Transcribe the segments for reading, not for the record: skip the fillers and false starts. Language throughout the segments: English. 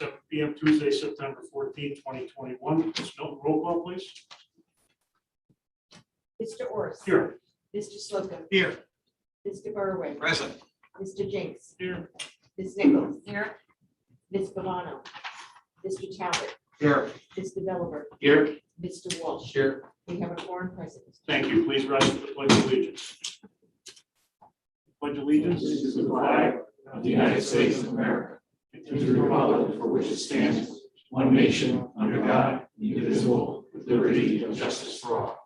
7 p.m. Tuesday, September 14th, 2021. Ms. Milton, roll call, please. Mr. Orris. Here. Mr. Slocum. Here. Mr. Berwin. Present. Mr. Jinks. Here. Ms. Nichols. Here. Ms. Bavano. Mr. Talbot. Here. Mr. Belliver. Here. Mr. Walsh. Here. We have a quorum present. Thank you. Please rise for the Pledge of Allegiance. Pledge allegiance to the flag Of the United States of America, and to the republic for which it stands, one nation, under God, indivisible, with liberty and justice for all.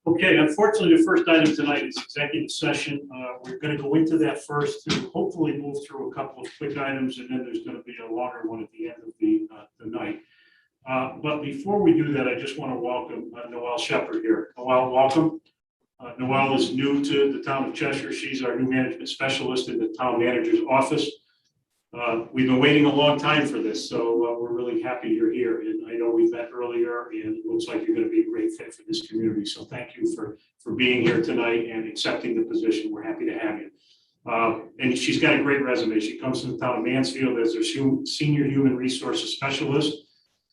Okay, unfortunately, the first item tonight is executive session. We're going to go into that first to hopefully move through a couple of quick items, and then there's going to be a longer one at the end of the night. But before we do that, I just want to welcome Noel Shepard here. Noel, welcome. Noel is new to the town of Cheshire. She's our new management specialist in the town manager's office. We've been waiting a long time for this, so we're really happy you're here. And I know we met earlier, and it looks like you're going to be a great fit for this community. So thank you for being here tonight and accepting the position. We're happy to have you. And she's got a great resume. She comes from the town of Mansfield as their senior human resources specialist.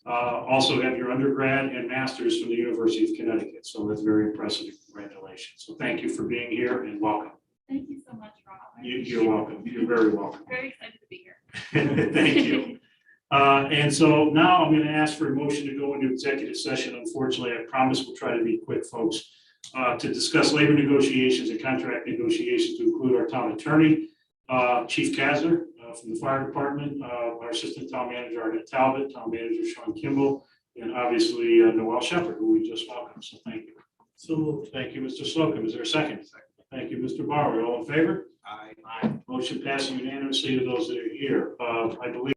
Also have your undergrad and master's from the University of Connecticut. So that's very impressive. Congratulations. So thank you for being here and welcome. Thank you so much, Rob. You're welcome. You're very welcome. Very excited to be here. Thank you. And so now I'm going to ask for a motion to go into executive session. Unfortunately, I promise we'll try to be quick, folks, to discuss labor negotiations and contract negotiations to include our town attorney, Chief Kazner from the fire department, our assistant town manager, Arnett Talbot, town manager, Sean Kimball, and obviously Noel Shepard, who we just welcomed. So thank you. So thank you, Mr. Slocum. Is there a second? Thank you, Mr. Bauer. All in favor? Aye. Motion passed unanimously to those that are here. I believe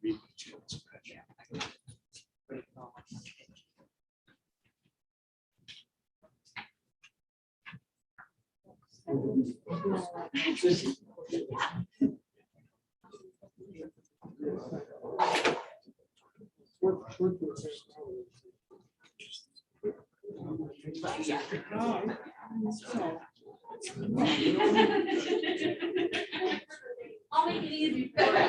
read the chance. I'll make it easy for you.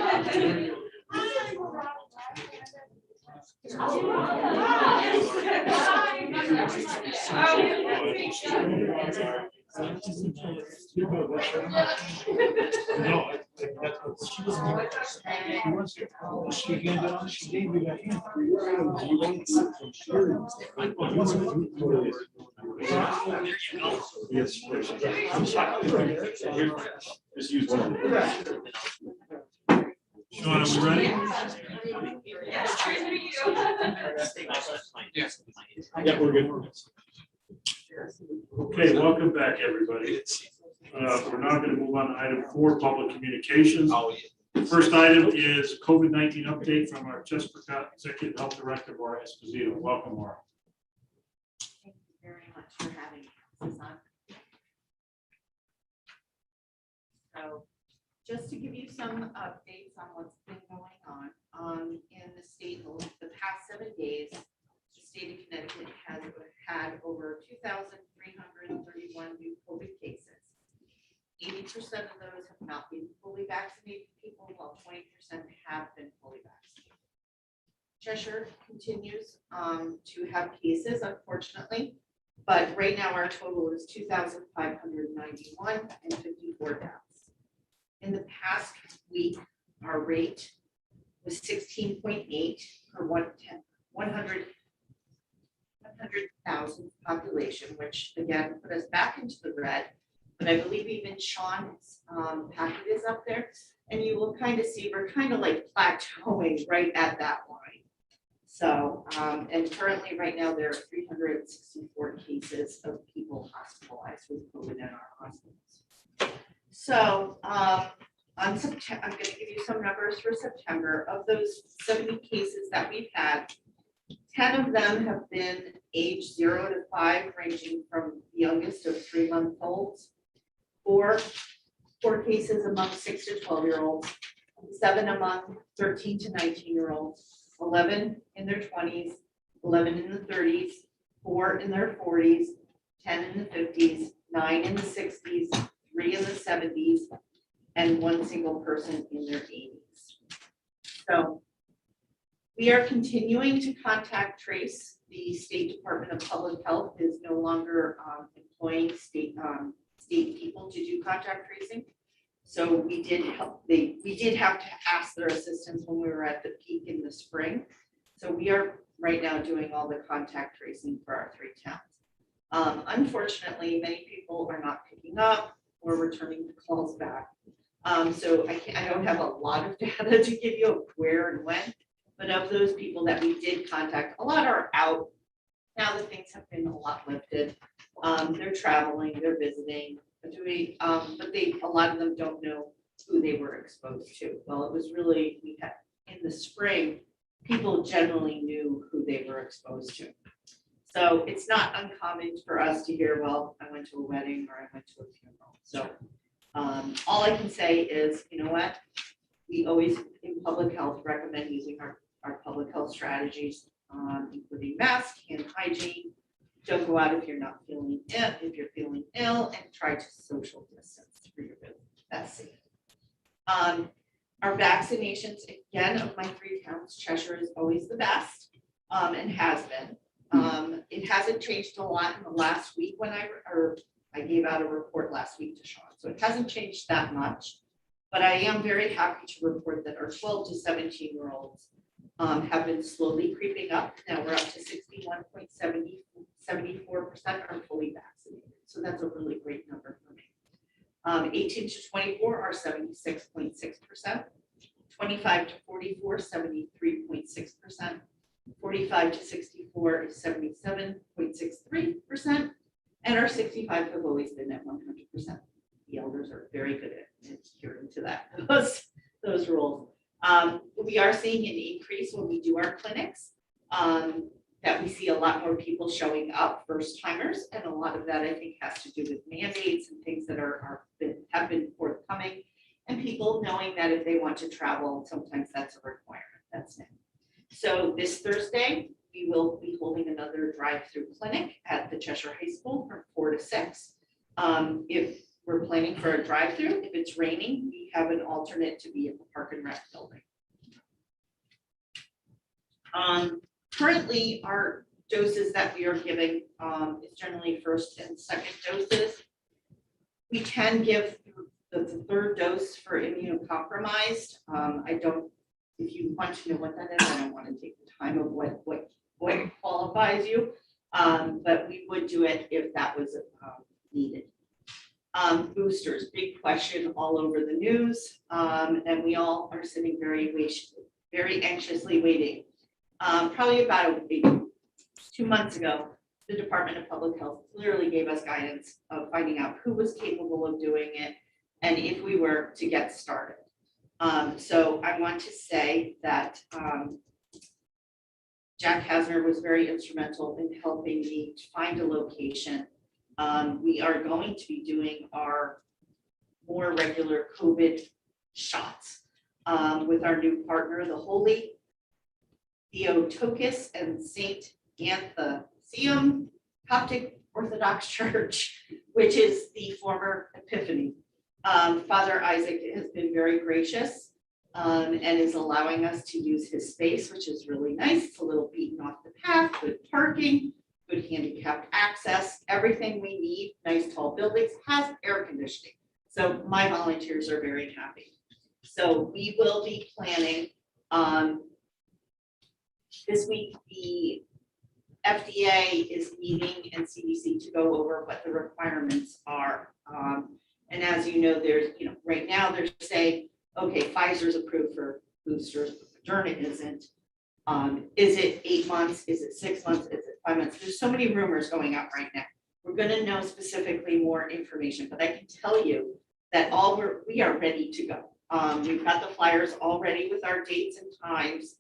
She gave me that hand. Yes. Just use one. Sean, are we ready? Yeah, we're good. Okay, welcome back, everybody. We're now going to move on to item 4, public communications. First item is COVID-19 update from our Chesapeake Executive Health Director, Maura Esposito. Welcome, Maura. Thank you very much for having us on. So just to give you some updates on what's been going on in the state, the past 7 days, the state of Connecticut has had over 2,331 new COVID cases. 80% of those have not been fully vaccinated people, while 20% have been fully vaccinated. Cheshire continues to have cases, unfortunately, but right now our total is 2,591 and 54 deaths. In the past week, our rate was 16.8 per 100,000 population, which again put us back into the red. But I believe even Sean's packet is up there, and you will kind of see we're kind of like plateauing right at that line. So, and currently right now there are 364 cases of people hospitalized with COVID in our hospitals. So on September, I'm going to give you some numbers for September. Of those 70 cases that we've had, 10 of them have been age 0 to 5, ranging from the youngest of 3-month-olds. Four cases among 6 to 12-year-olds, 7 among 13 to 19-year-olds, 11 in their 20s, 11 in the 30s, 4 in their 40s, 10 in the 50s, 9 in the 60s, 3 in the 70s, and 1 single person in their 80s. So we are continuing to contact trace. The State Department of Public Health is no longer employing state people to do contact tracing. So we did have to ask their assistance when we were at the peak in the spring. So we are right now doing all the contact tracing for our 3 towns. Unfortunately, many people are not picking up or returning the calls back. So I don't have a lot of data to give you of where and when, but of those people that we did contact, a lot are out. Now that things have been a lot lifted, they're traveling, they're visiting, but a lot of them don't know who they were exposed to. Well, it was really, we had in the spring, people generally knew who they were exposed to. So it's not uncommon for us to hear, well, I went to a wedding or I went to a funeral. So all I can say is, you know what? We always in public health recommend using our public health strategies, including mask, hand hygiene. Don't go out if you're not feeling ill, if you're feeling ill, and try to social distance for your business. That's safe. Our vaccinations, again, of my 3 towns, Cheshire is always the best, and has been. It hasn't changed a lot in the last week when I gave out a report last week to Sean. So it hasn't changed that much, but I am very happy to report that our 12 to 17-year-olds have been slowly creeping up. Now we're up to 61.74% are fully vaccinated. So that's a really great number for me. 18 to 24 are 76.6%, 25 to 44, 73.6%, 45 to 64 is 77.63%, and our 65 have always been at 100%. The elders are very good at adhering to those rules. We are seeing an increase when we do our clinics, that we see a lot more people showing up, first timers, and a lot of that I think has to do with mandates and things that have been forthcoming, and people knowing that if they want to travel, sometimes that's a requirement. That's new. So this Thursday, we will be holding another drive-through clinic at the Cheshire High School from 4 to 6. If we're planning for a drive-through, if it's raining, we have an alternate to be at the Park and Rec building. Currently, our doses that we are giving is generally first and second doses. We can give the third dose for immunocompromised. If you want to know what that is, I don't want to take the time of what qualifies you, but we would do it if that was needed. Boosters, big question all over the news, and we all are sitting very anxiously waiting. Probably about 2 months ago, the Department of Public Health clearly gave us guidance of finding out who was capable of doing it and if we were to get started. So I want to say that Jack Hasner was very instrumental in helping me to find a location. We are going to be doing our more regular COVID shots with our new partner, the Holy Theotokos and Saint Anthony Coptic Orthodox Church, which is the former Epiphany. Father Isaac has been very gracious and is allowing us to use his space, which is really nice. It's a little beaten off the path, good parking, good handicapped access, everything we need, nice tall buildings, has air conditioning. So my volunteers are very happy. So we will be planning this week. The FDA is meeting and CDC to go over what the requirements are. And as you know, right now they're saying, okay, Pfizer's approved for boosters, but Moderna isn't. Is it 8 months? Is it 6 months? Is it 5 months? There's so many rumors going out right now. We're going to know specifically more information, but I can tell you that we are ready to go. We've got the flyers all ready with our dates and times.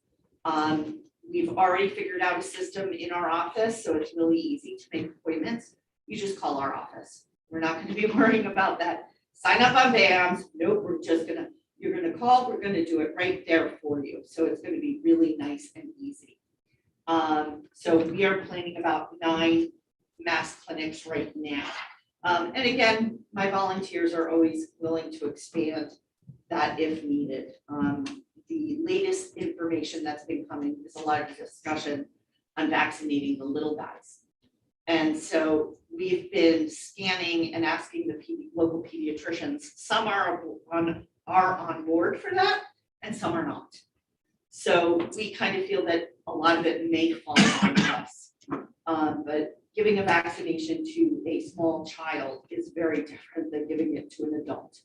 We've already figured out a system in our office, so it's really easy to make appointments. You just call our office. We're not going to be worrying about that. Sign up on BAMS. Nope, you're going to call. We're going to do it right there for you. So it's going to be really nice and easy. So we are planning about 9 mass clinics right now. And again, my volunteers are always willing to expand that if needed. The latest information that's been coming is a lot of discussion on vaccinating the little guys. And so we've been scanning and asking the local pediatricians. Some are on board for that, and some are not. So we kind of feel that a lot of it may fall on us. But giving a vaccination to a small child is very different than giving it to an adult.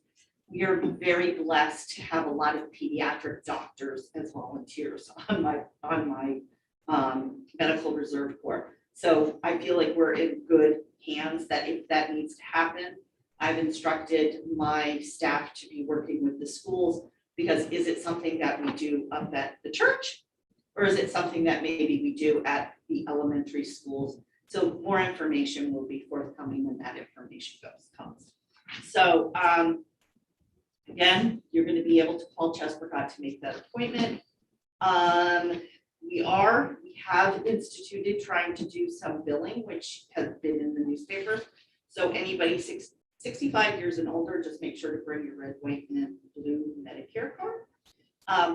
We are very blessed to have a lot of pediatric doctors as volunteers on my medical reserve corps. So I feel like we're in good hands that if that needs to happen, I've instructed my staff to be working with the schools, because is it something that we do up at the church, or is it something that maybe we do at the elementary schools? So more information will be forthcoming when that information comes. So again, you're going to be able to call Chespergott to make that appointment. We have instituted trying to do some billing, which has been in the newspaper. So anybody 65 years and older, just make sure to bring your red, white, and blue Medicare card.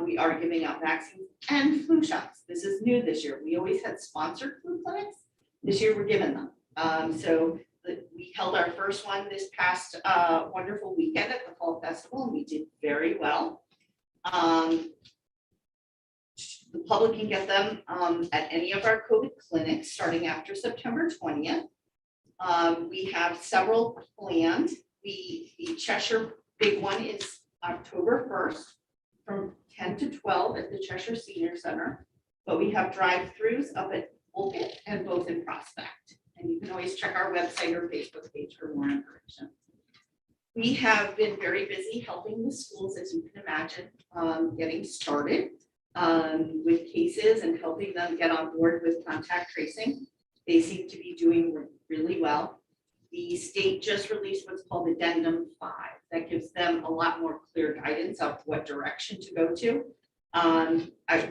We are giving out vaccines and flu shots. This is new this year. We always had sponsored flu clinics. This year we're giving them. We held our first one this past wonderful weekend at the Fall Festival, and we did very well. The public can get them at any of our COVID clinics starting after September 20th. We have several planned. The Cheshire big one is October 1st from 10 to 12 at the Cheshire Senior Center. But we have drive-throughs up at Pulpit and both in Prospect. And you can always check our website or Facebook page for more information. We have been very busy helping the schools, as you can imagine, getting started. with cases and helping them get on board with contact tracing. They seem to be doing really well. The state just released what's called Addendum 5. That gives them a lot more clear guidance of what direction to go to.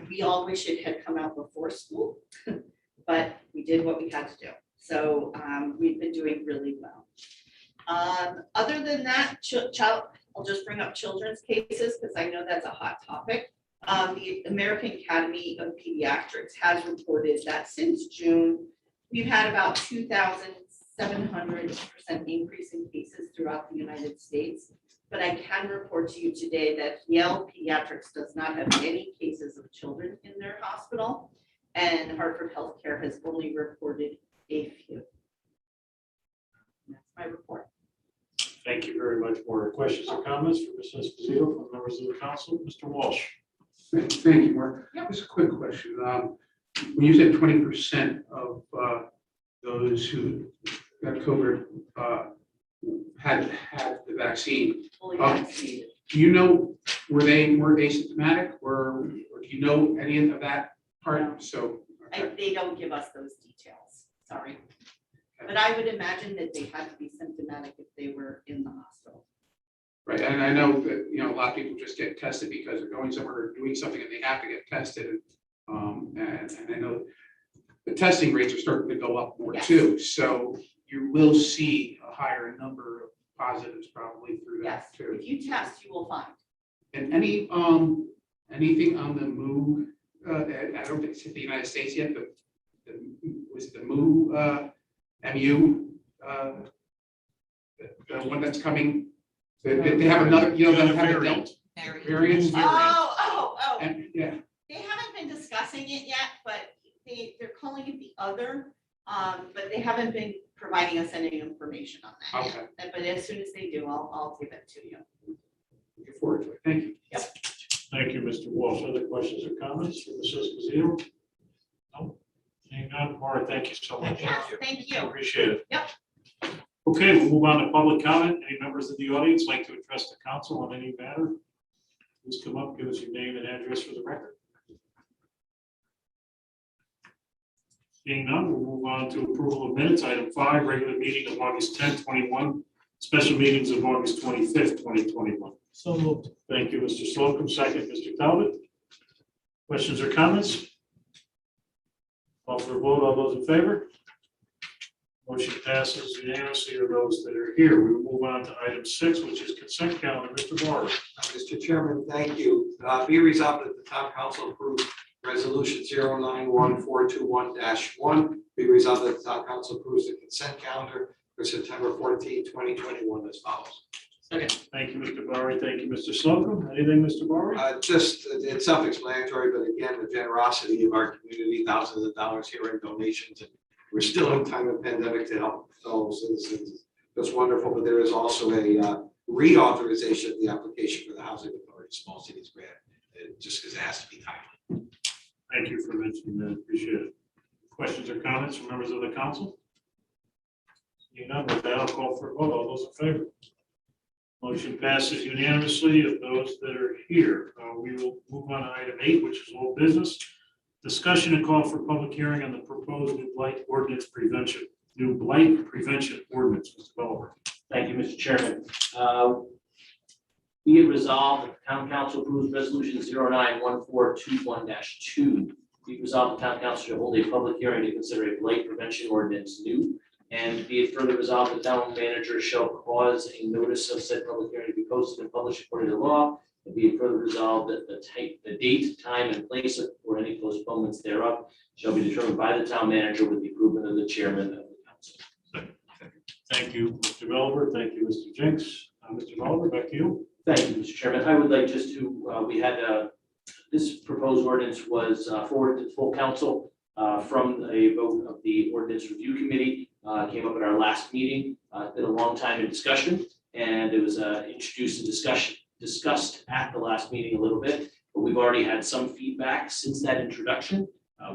We all wish it had come out before school, but we did what we had to do. So we've been doing really well. Other than that, I'll just bring up children's cases because I know that's a hot topic. The American Academy of Pediatrics has reported that since June, we've had about 2,700% increase in cases throughout the United States. But I can report to you today that Yale Pediatrics does not have any cases of children in their hospital, and Hartford Healthcare has only reported a few. That's my report. Thank you very much. More questions or comments for Ms. Esposito from members of the council? Mr. Walsh. Thank you, Mark. Yep. Just a quick question. When you said 20% of those who got COVID had the vaccine, Fully vaccinated. do you know, were they more asymptomatic or do you know any of that part? No. So, They don't give us those details, sorry. But I would imagine that they had to be symptomatic if they were in the hospital. right. And I know that, a lot of people just get tested because they're going somewhere or doing something and they have to get tested. And I know the testing rates are starting to go up more Yes. too. So you will see a higher number of positives probably through Yes, that too. if you test, you will find. And anything on the MOO, I don't think it's hit the United States yet, but was the MOO, MU, the one that's coming, they have another, they have a Variant. Delta variant. Oh. And, yeah, They haven't been discussing it yet, but they're calling it the other, but they haven't been providing us any information on that okay, yet. But as soon as they do, I'll give it to you. looking forward to it, thank you. Thank you, Mr. Walsh. Other questions or comments for Ms. Esposito? No? Seeing none, Maura, thank you so much. Yes, thank you. Appreciate it. Yep. Okay, we'll move on to public comment. Any members of the audience like to address the council on any matter? Please come up, give us your name and address for the record. Seeing none, we'll move on to approval of minutes. Item 5, regular meeting of August 10th, 21, special meetings of August 25th, 2021. So moved. Thank you, Mr. Slocum. Second, Mr. Talbot. Questions or comments? Call for a vote. All those in favor? Motion passes unanimously of those that are here. We will move on to item 6, which is consent calendar. Mr. Barr. Mr. Chairman, thank you. Be resolved that the town council approve resolution 091421-1. Be resolved that the town council approves the consent calendar for September 14, 2021 as follows. Second. Thank you, Mr. Barry. Thank you, Mr. Slocum. Anything, Mr. Barry? Just, it's self-explanatory, but again, the generosity of our community, thousands of dollars here in donations. And we're still in time of pandemic to help fellow citizens. That's wonderful, but there is also a reauthorization of the application for the Housing Authority Small Cities Grant, just because it has to be timely. Thank you for mentioning that. Appreciate it. Questions or comments from members of the council? Seeing none, with that, I'll call for a vote. All those in favor? Motion passes unanimously of those that are here. We will move on to item 8, which is old business. Discussion and call for public hearing on the proposed new blight ordinance prevention. New blight prevention ordinance. Mr. Bellworth. Thank you, Mr. Chairman. Be it resolved that the town council approves resolution 091421-2. Be it resolved the town council shall hold a public hearing to consider a blight prevention ordinance new. And be it further resolved, the town manager shall cause a notice of said public hearing to be posted and published according to law. And be it further resolved that the date, time, and place or any postponements thereof shall be determined by the town manager with the approval of the chairman of the council. Thank you, Mr. Bellworth. Thank you, Mr. Jenks. Mr. Bellworth, back to you. Thank you, Mr. Chairman. I would like just to, we had, this proposed ordinance was forwarded to full council from a vote of the ordinance review committee. Came up at our last meeting. It's been a long time in discussion, and it was introduced and discussed at the last meeting a little bit, but we've already had some feedback since that introduction.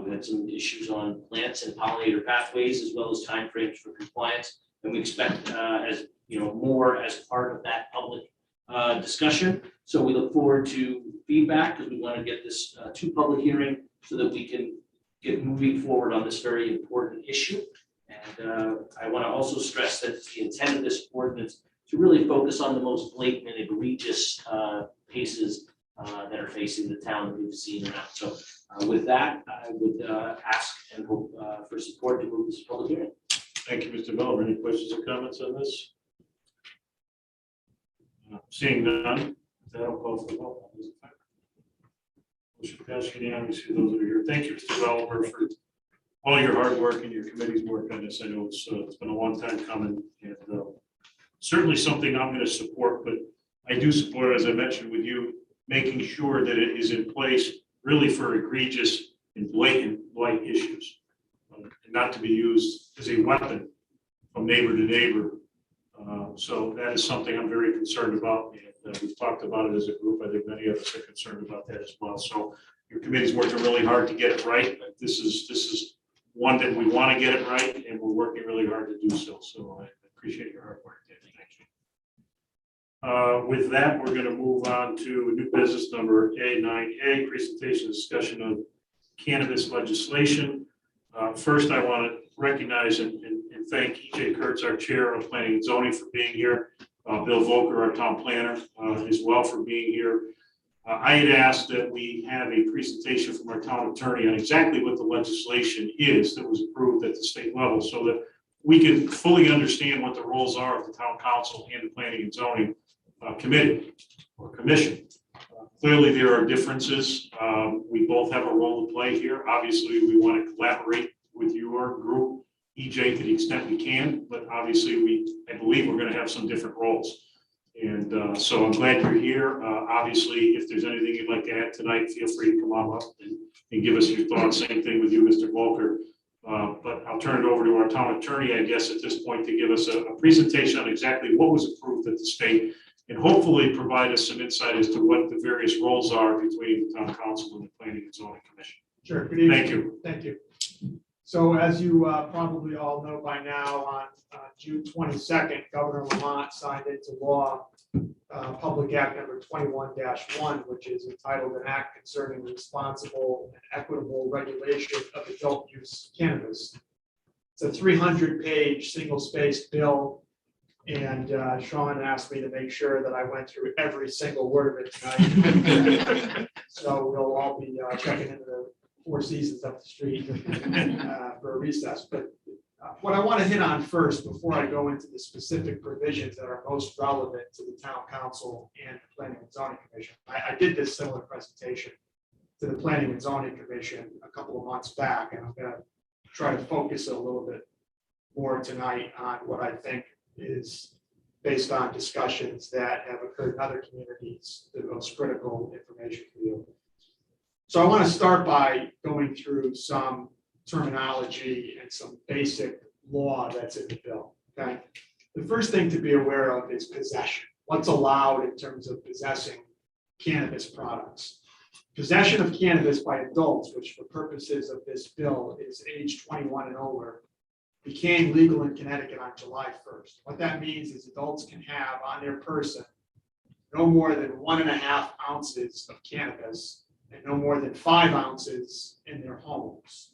We had some issues on plants and pollinator pathways, as well as timeframes for compliance, and we expect, as you know, more as part of that public discussion. So we look forward to feedback, because we want to get this to public hearing so that we can get moving forward on this very important issue. And I want to also stress that the intent of this ordinance to really focus on the most blatant and egregious cases that are facing the town that we've seen around. So with that, I would ask and hope for support to move this to public hearing. Thank you, Mr. Miller. Any questions or comments on this? Seeing none, that'll call for the vote. All those in favor? Motion passed unanimously. Those that are here, thank you, Mr. Developer, for all your hard work and your committee's work on this. I know it's been a long time coming, and certainly something I'm going to support, but I do support, as I mentioned with you, making sure that it is in place really for egregious and blatant blight issues, and not to be used as a weapon from neighbor to neighbor. So that is something I'm very concerned about, and we've talked about it as a group. I think many of us are concerned about that as well. So your committee's working really hard to get it right. But this is one that we want to get it right, and we're working really hard to do so. So I appreciate your hard work, David. Thank you. With that, we're going to move on to new business number A9A, presentation discussion of cannabis legislation. First, I want to recognize and thank E.J. Kurtz, our chair of planning and zoning, for being here. Bill Volker, our town planner, as well, for being here. I had asked that we have a presentation from our town attorney on exactly what the legislation is that was approved at the state level, so that we can fully understand what the roles are of the town council and the planning and zoning committee or commission. Clearly, there are differences. We both have a role to play here. Obviously, we want to collaborate with your group, EJ, to the extent we can, but obviously I believe we're going to have some different roles. And so I'm glad you're here. Obviously, if there's anything you'd like to add tonight, feel free to come on up and give us your thoughts. Same thing with you, Mr. Volker. But I'll turn it over to our town attorney, I guess, at this point, to give us a presentation on exactly what was approved at the state, and hopefully provide us some insight as to what the various roles are between the town council and the planning and zoning commission. Sure. Good evening. Thank you. Thank you. So as you probably all know by now, on June 22nd, Governor Lamont signed into law Public Act number 21-1, which is entitled an act concerning responsible and equitable regulation of adult use cannabis. It's a 300-page single-spaced bill. And Sean asked me to make sure that I went through every single word of it tonight. So we'll all be checking into the Four Seasons up the street for a recess. But what I want to hit on first, before I go into the specific provisions that are most relevant to the town council and the planning and zoning commission. I did this similar presentation to the planning and zoning commission a couple of months back, and I'm going to try to focus a little bit more tonight on what I think is based on discussions that have occurred in other communities, the most critical information for you. So I want to start by going through some terminology and some basic law that's in the bill, okay? The first thing to be aware of is possession. What's allowed in terms of possessing cannabis products? Possession of cannabis by adults, which for purposes of this bill is age 21 and older, became legal in Connecticut on July 1st. What that means is adults can have on their person no more than 1.5 ounces of cannabis and no more than 5 ounces in their homes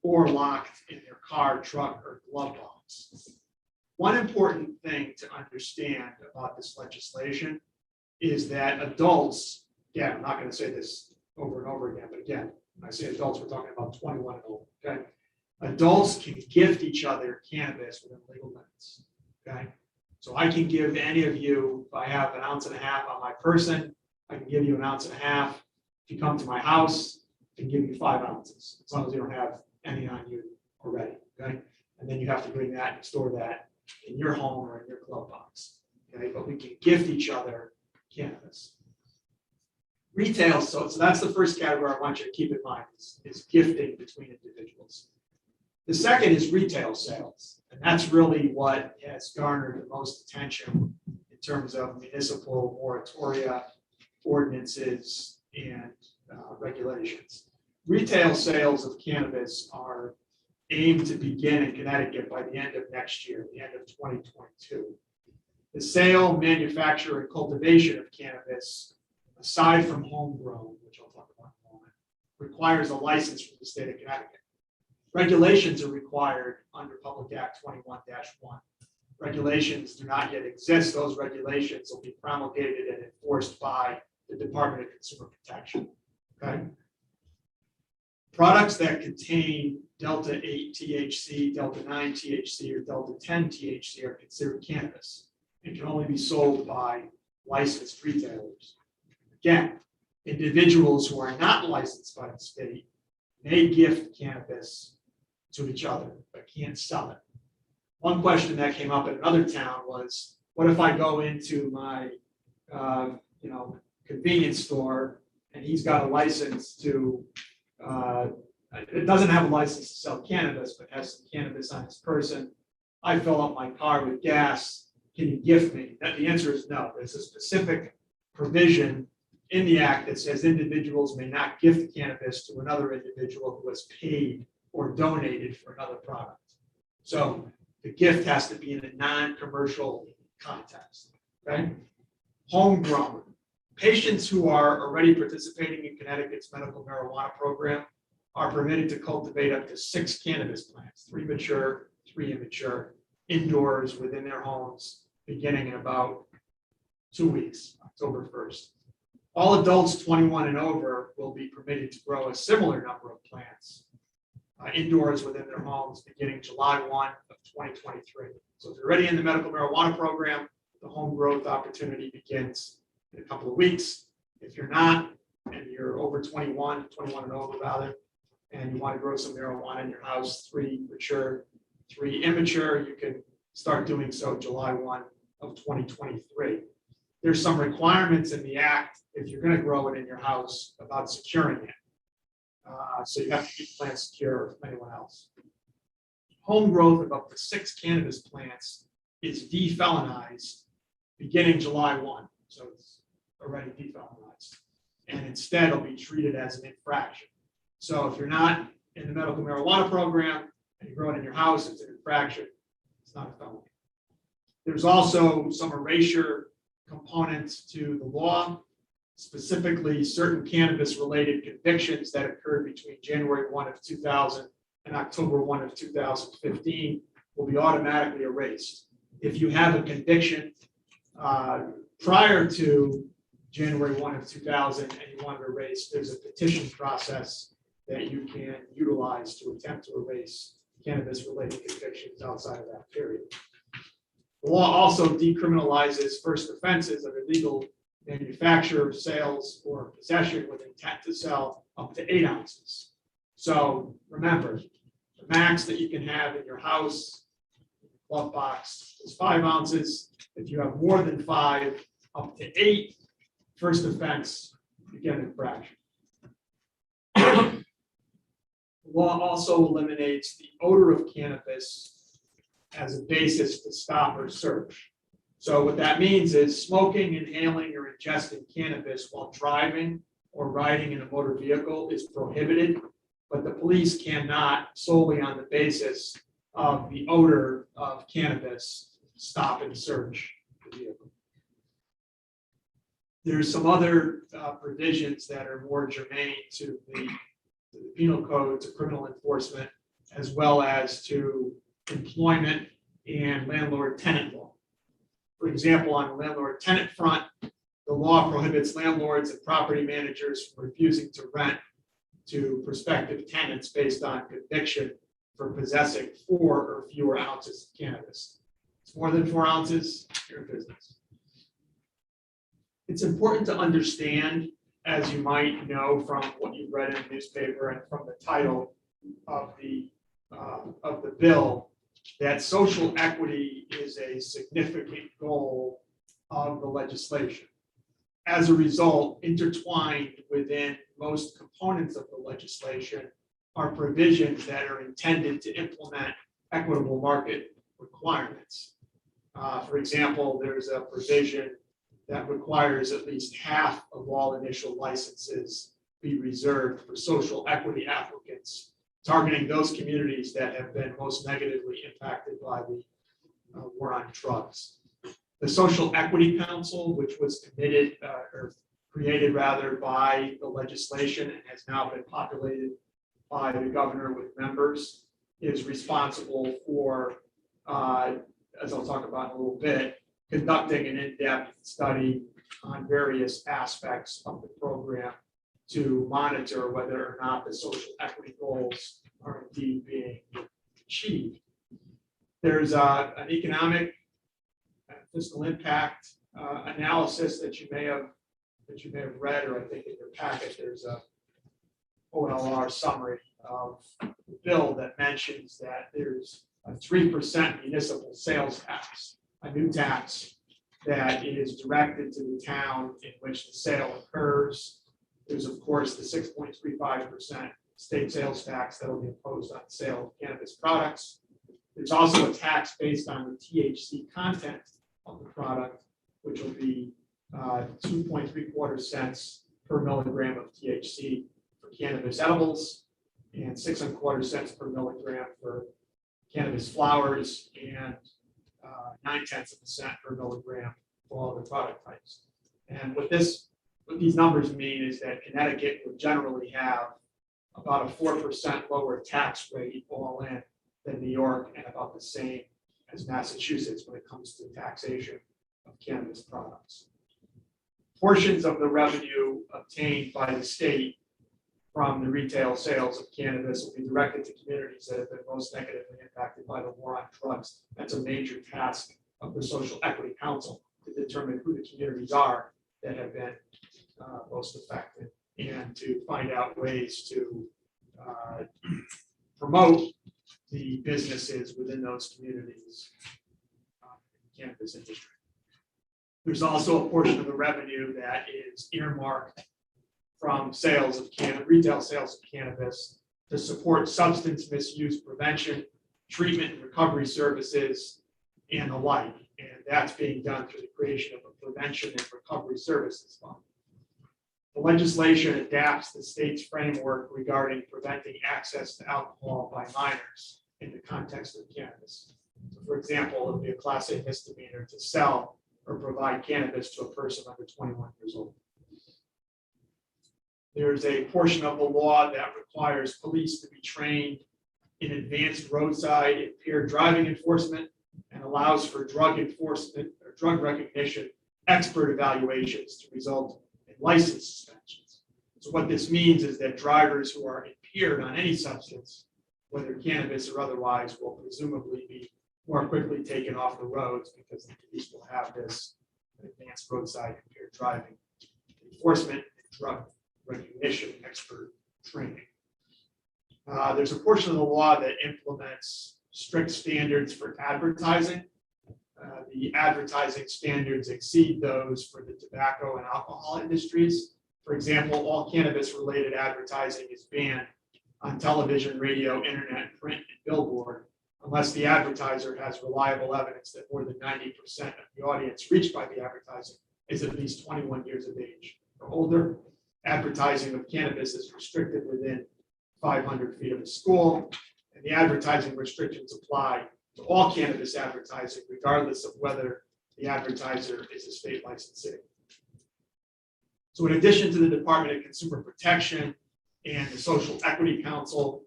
or locked in their car, truck, or glove box. One important thing to understand about this legislation is that adults, again, I'm not going to say this over and over again, but again, when I say adults, we're talking about 21 and older, okay? Adults can gift each other cannabis within legal limits, okay? So I can give any of you, if I have 1.5 ounces on my person, I can give you 1.5 ounces. If you come to my house, I can give you 5 ounces, as long as you don't have any on you already, okay? And then you have to bring that and store that in your home or in your glove box, okay? But we can gift each other cannabis. Retail, so that's the first category I want you to keep in mind is gifting between individuals. The second is retail sales, and that's really what has garnered the most attention in terms of municipal moratoria, ordinances, and regulations. Retail sales of cannabis are aimed to begin in Connecticut by the end of next year, the end of 2022. The sale, manufacture, and cultivation of cannabis aside from homegrown, which I'll talk about in a moment, requires a license from the state of Connecticut. Regulations are required under Public Act 21-1. Regulations do not yet exist. Those regulations will be promulgated and enforced by the Department of Consumer Protection. Okay. Products that contain Delta 8 THC, Delta 9 THC, or Delta 10 THC are considered cannabis and can only be sold by licensed retailers. Again, individuals who are not licensed by the state may gift cannabis to each other, but can't sell it. One question that came up in another town was, what if I go into my, convenience store and he's got a license to, it doesn't have a license to sell cannabis, but has some cannabis on his person. I fill up my car with gas. Can you gift me? The answer is no. There's a specific provision in the act that says individuals may not gift cannabis to another individual who has paid or donated for another product. So the gift has to be in a non-commercial context. Okay? Homegrown. Patients who are already participating in Connecticut's medical marijuana program are permitted to cultivate up to 6 cannabis plants, 3 mature, 3 immature, indoors within their homes, beginning in about 2 weeks, October 1st. All adults 21 and over will be permitted to grow a similar number of plants indoors within their homes beginning July 1 of 2023. So if you're already in the medical marijuana program, the home growth opportunity begins in a couple of weeks. If you're not, and you're over 21 and over rather, and you want to grow some marijuana in your house, 3 mature, 3 immature, you can start doing so July 1 of 2023. There's some requirements in the act if you're going to grow it in your house about securing it. So you have to keep plants secure from anyone else. Home growth of up to 6 cannabis plants is defelonized beginning July 1. So it's already defelonized. And instead it'll be treated as an infraction. So if you're not in the medical marijuana program and you grow it in your house, it's an infraction. It's not a felony. There's also some erasure components to the law. Specifically, certain cannabis-related convictions that occurred between January 1 of 2000 and October 1 of 2015 will be automatically erased. If you have a conviction prior to January 1 of 2000 and you want to erase, there's a petition process that you can utilize to attempt to erase cannabis-related convictions outside of that period. The law also decriminalizes first offenses of illegal manufacture, sales, or possession with intent to sell up to 8 ounces. So remember, the max that you can have in your house, glove box, is 5 ounces. If you have more than 5, up to 8, first offense, you get an infraction. The law also eliminates the odor of cannabis as a basis to stop or search. So what that means is smoking, inhaling, or ingesting cannabis while driving or riding in a motor vehicle is prohibited, but the police cannot, solely on the basis of the odor of cannabis, stop and search the vehicle. There's some other provisions that are more germane to the penal code, to criminal enforcement, as well as to employment and landlord tenant law. For example, on the landlord tenant front, the law prohibits landlords and property managers from refusing to rent to prospective tenants based on conviction for possessing 4 or fewer ounces of cannabis. It's more than 4 ounces, you're in business. It's important to understand, as you might know from what you've read in the newspaper and from the title of the bill, that social equity is a significant goal of the legislation. As a result, intertwined within most components of the legislation are provisions that are intended to implement equitable market requirements. For example, there's a provision that requires at least half of all initial licenses be reserved for social equity applicants, targeting those communities that have been most negatively impacted by the war on drugs. The Social Equity Council, which was created created rather by the legislation and has now been populated by the governor with members, is responsible for, as I'll talk about in a little bit, conducting an in-depth study on various aspects of the program to monitor whether or not the social equity goals are indeed being achieved. There's an economic fiscal impact analysis that you may have read, or I think in your packet, there's a OLR summary of the bill that mentions that there's a 3% municipal sales tax, a new tax that is directed to the town in which the sale occurs. There's, of course, the 6.35% state sales tax that will be imposed on the sale of cannabis products. There's also a tax based on the THC content of the product, which will be 2.75 cents per milligram of THC for cannabis edibles and 6.25 cents per milligram for cannabis flowers and 0.9 cents per milligram for all the product types. And what these numbers mean is that Connecticut would generally have about a 4% lower tax rate all in than New York, and about the same as Massachusetts when it comes to taxation of cannabis products. Portions of the revenue obtained by the state from the retail sales of cannabis will be directed to communities that have been most negatively impacted by the war on drugs. That's a major task of the Social Equity Council, to determine who the communities are that have been most affected, and to find out ways to promote the businesses within those communities in the cannabis industry. There's also a portion of the revenue that is earmarked from sales of retail sales of cannabis to support substance misuse prevention, treatment and recovery services, and the like. And that's being done through the creation of a prevention and recovery services fund. The legislation adapts the state's framework regarding preventing access to alcohol by minors in the context of cannabis. So for example, it would be a Class A misdemeanor to sell or provide cannabis to a person under 21 years old. There's a portion of the law that requires police to be trained in advanced roadside impaired driving enforcement and allows for drug enforcement or drug recognition expert evaluations to result in license suspensions. So what this means is that drivers who are impaired on any substance, whether cannabis or otherwise, will presumably be more quickly taken off the roads because the police will have this advanced roadside impaired driving enforcement and drug recognition expert training. There's a portion of the law that implements strict standards for advertising. The advertising standards exceed those for the tobacco and alcohol industries. For example, all cannabis-related advertising is banned on television, radio, internet, print, and billboard, unless the advertiser has reliable evidence that more than 90% of the audience reached by the advertising is at least 21 years of age or older. Advertising of cannabis is restricted within 500 feet of a school, and the advertising restrictions apply to all cannabis advertising, regardless of whether the advertiser is a state licensee. So in addition to the Department of Consumer Protection and the Social Equity Council,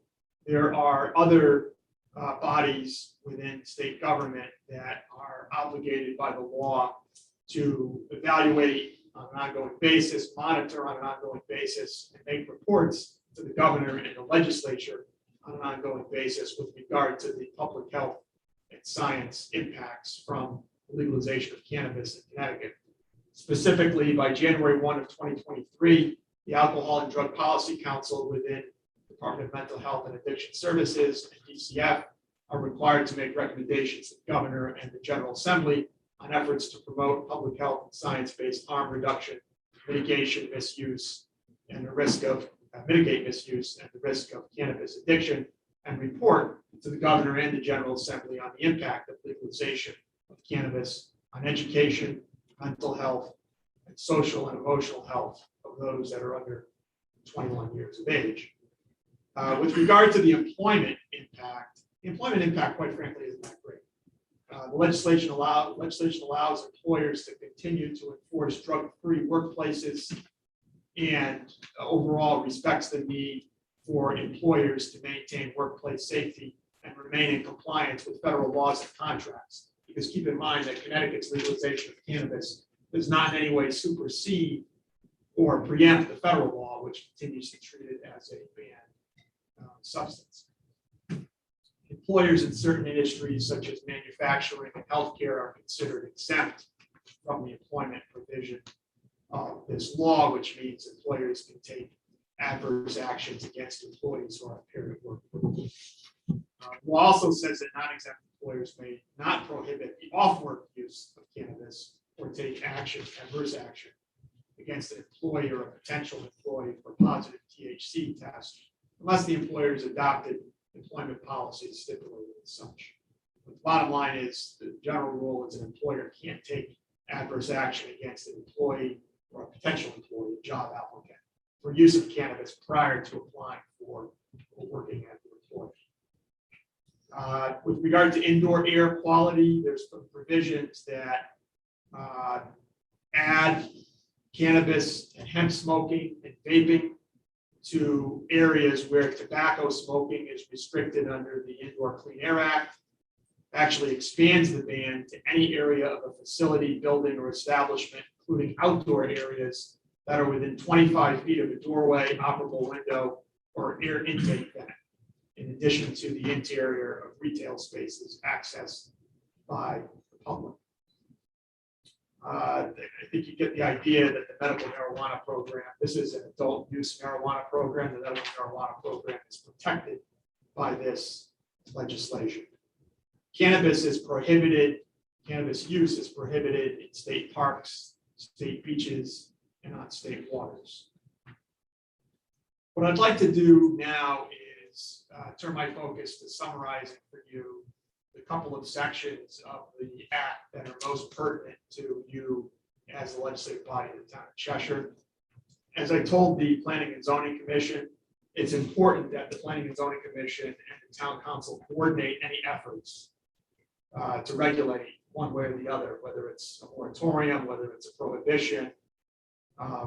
there are other bodies within state government that are obligated by the law to evaluate on an ongoing basis, monitor on an ongoing basis, and make reports to the governor and the legislature on an ongoing basis with regard to the public health and science impacts from legalization of cannabis in Connecticut. Specifically, by January 1 of 2023, the Alcohol and Drug Policy Council within the Department of Mental Health and Addiction Services and DCF are required to make recommendations to the governor and the General Assembly on efforts to promote public health and science-based harm reduction, mitigation, misuse, and the risk of mitigate misuse and the risk of cannabis addiction, and report to the governor and the General Assembly on the impact of legalization of cannabis on education, mental health, and social and emotional health of those that are under 21 years of age. With regard to the employment impact, quite frankly, isn't that great. The legislation allows employers to continue to enforce drug-free workplaces and overall respects the need for employers to maintain workplace safety and remain in compliance with federal laws and contracts. Because keep in mind that Connecticut's legalization of cannabis does not in any way supersede or preempt the federal law, which continues to treat it as a banned substance. Employers in certain industries, such as manufacturing and healthcare, are considered exempt from the employment provision of this law, which means employers can take adverse actions against employees who are impaired at work. Law also says that non-exempt employers may not prohibit the off-work use of cannabis or take action, adverse action, against an employee or a potential employee for positive THC test, unless the employer's adopted employment policy stipulated as such. But the bottom line is the general rule is an employer can't take adverse action against an employee or a potential employee, a job applicant, for use of cannabis prior to applying for working at the employer. With regard to indoor air quality, there's some provisions that add cannabis and hemp smoking and vaping to areas where tobacco smoking is restricted under the Indoor Clean Air Act. Actually expands the ban to any area of a facility, building, or establishment, including outdoor areas that are within 25 feet of a doorway, operable window, or air intake vent, in addition to the interior of retail spaces accessed by the public. I think you get the idea that the medical marijuana program, this is an adult use marijuana program. The medical marijuana program is protected by this legislation. Cannabis is prohibited, cannabis use is prohibited in state parks, state beaches, and on state waters. What I'd like to do now is turn my focus to summarizing for you the couple of sections of the act that are most pertinent to you as the legislative body of the town of Cheshire. As I told the Planning and Zoning Commission, it's important that the Planning and Zoning Commission and the town council coordinate any efforts to regulate one way or the other, whether it's a moratorium, whether it's a prohibition,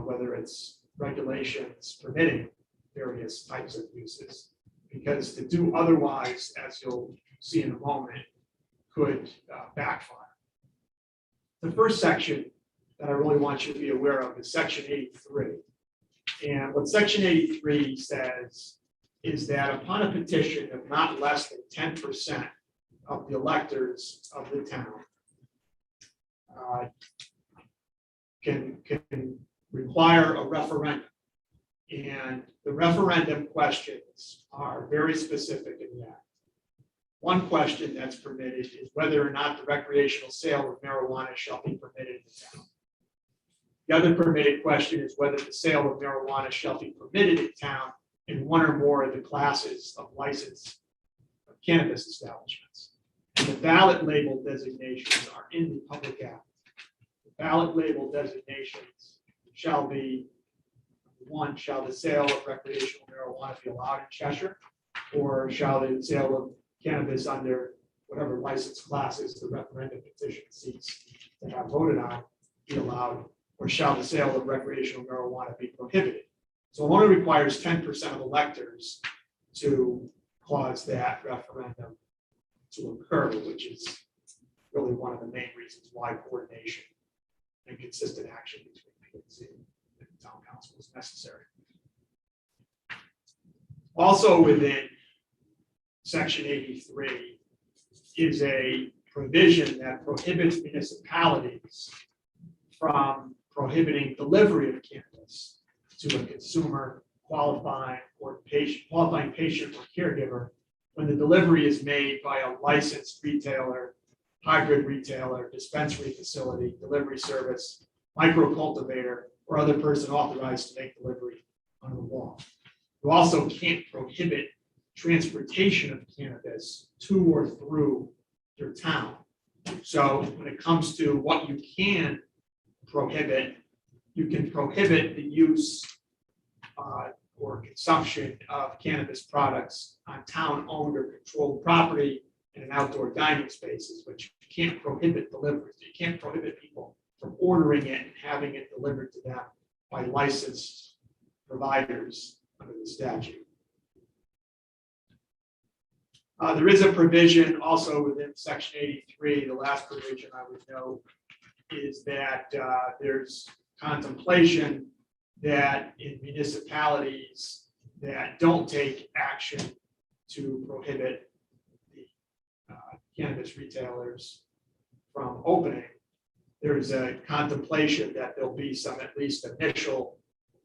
whether it's regulations permitting various types of uses. Because to do otherwise, as you'll see in a moment, could backfire. The first section that I really want you to be aware of is section 83. And what section 83 says is that upon a petition of not less than 10% of the electors of the town can require a referendum. And the referendum questions are very specific in the act. One question that's permitted is whether or not the recreational sale of marijuana shall be permitted in the town. The other permitted question is whether the sale of marijuana shall be permitted in town in one or more of the classes of licensed cannabis establishments. And the ballot label designations are in the public act. The ballot label designations shall be: one, shall the sale of recreational marijuana be allowed in Cheshire, or shall the sale of cannabis under whatever license classes the referendum petition seeks to have voted on be allowed, or shall the sale of recreational marijuana be prohibited? So it only requires 10% of electors to cause that referendum to occur, which is really one of the main reasons why coordination and consistent action between P&Z and the town council is necessary. Also within section 83 is a provision that prohibits municipalities from prohibiting delivery of cannabis to a consumer, qualifying patient or caregiver when the delivery is made by a licensed retailer, hybrid retailer, dispensary facility, delivery service, micro cultivator, or other person authorized to make delivery under the law. You also can't prohibit transportation of cannabis to or through your town. So when it comes to what you can prohibit, you can prohibit the use or consumption of cannabis products on town-owned or controlled property and in outdoor dining spaces, but you can't prohibit deliveries. You can't prohibit people from ordering it and having it delivered to them by licensed providers under the statute. There is a provision also within section 83, the last provision I would note is that there's contemplation that in municipalities that don't take action to prohibit the cannabis retailers from opening, there's a contemplation that there'll be some at least initial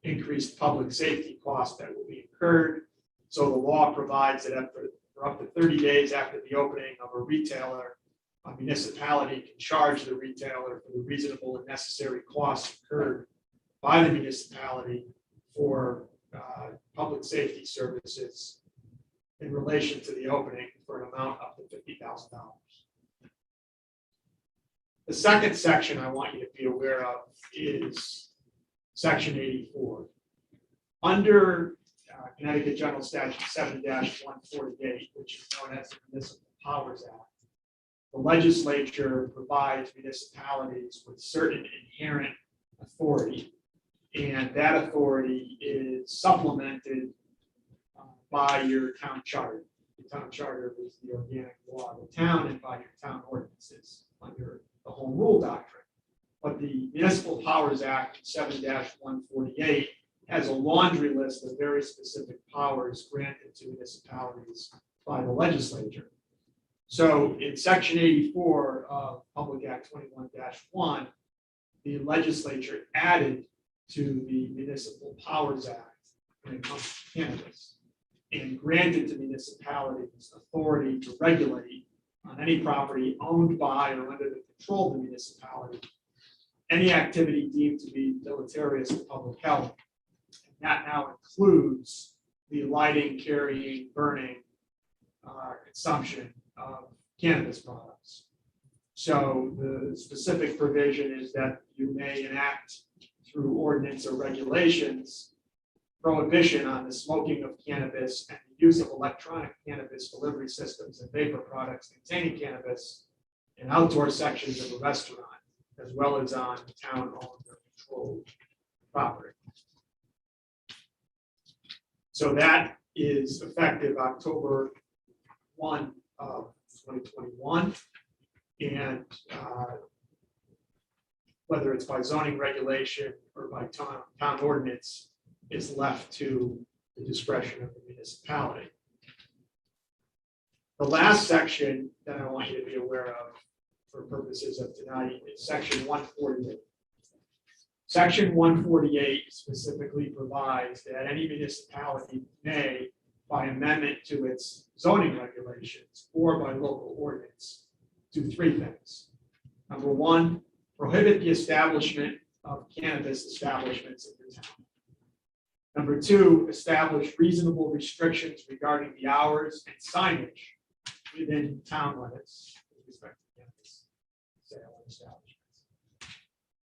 increased public safety costs that will be incurred. So the law provides that for up to 30 days after the opening of a retailer, a municipality can charge the retailer for the reasonable and necessary costs incurred by the municipality for public safety services in relation to the opening for an amount up to $50,000. The second section I want you to be aware of is section 84. Under Connecticut General Statute 7-148, which is known as the Municipal Powers Act, the legislature provides municipalities with certain inherent authority, and that authority is supplemented by your town charter. The town charter is the organic law of the town, and by your town ordinances under the Home Rule Doctrine. But the Municipal Powers Act 7-148 has a laundry list of very specific powers granted to municipalities by the legislature. So in section 84 of Public Act 21-1, the legislature added to the Municipal Powers Act when it comes to cannabis and granted to municipalities authority to regulate on any property owned by or under the control of the municipality any activity deemed to be deleterious to public health. And that now includes the lighting, carrying, burning, consumption of cannabis products. So the specific provision is that you may enact through ordinance or regulations prohibition on the smoking of cannabis and the use of electronic cannabis delivery systems and vapor products containing cannabis in outdoor sections of a restaurant, as well as on town-owned or controlled property. So that is effective October 1 of 2021. And whether it's by zoning regulation or by town ordinance is left to the discretion of the municipality. The last section that I want you to be aware of for purposes of tonight is section 148. Section 148 specifically provides that any municipality may, by amendment to its zoning regulations or by local ordinance, do three things. Number one, prohibit the establishment of cannabis establishments in the town. Number two, establish reasonable restrictions regarding the hours and signage within town limits with respect to cannabis sale establishments.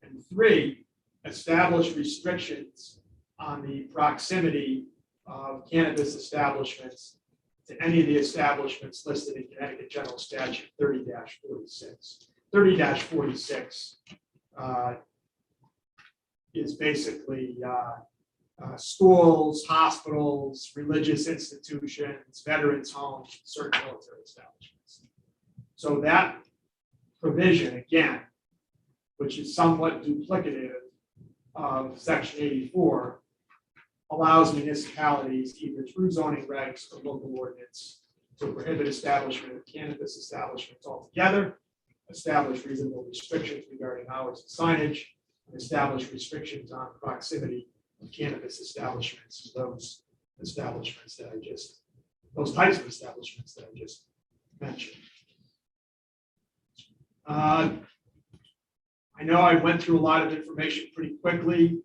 And three, establish restrictions on the proximity of cannabis establishments to any of the establishments listed in Connecticut General Statute 30-46. 30-46 is basically schools, hospitals, religious institutions, veterans' homes, certain military establishments. So that provision, again, which is somewhat duplicative of Section 84, allows municipalities, either through zoning regs or local ordinance, to prohibit establishment of cannabis establishments altogether, establish reasonable restrictions regarding hours and signage, and establish restrictions on proximity of cannabis establishments to those establishments that those types of establishments that I just mentioned. I know I went through a lot of information pretty quickly.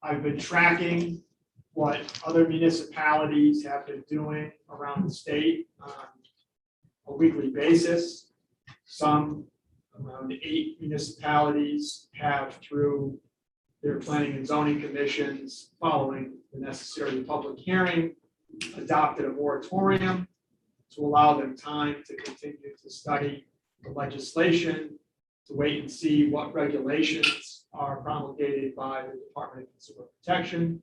I've been tracking what other municipalities have been doing around the state on a weekly basis. Some, around 8 municipalities, have, through their planning and zoning commissions, following the necessary public hearing, adopted a moratorium to allow them time to continue to study the legislation, to wait and see what regulations are promulgated by the Department of Consumer Protection.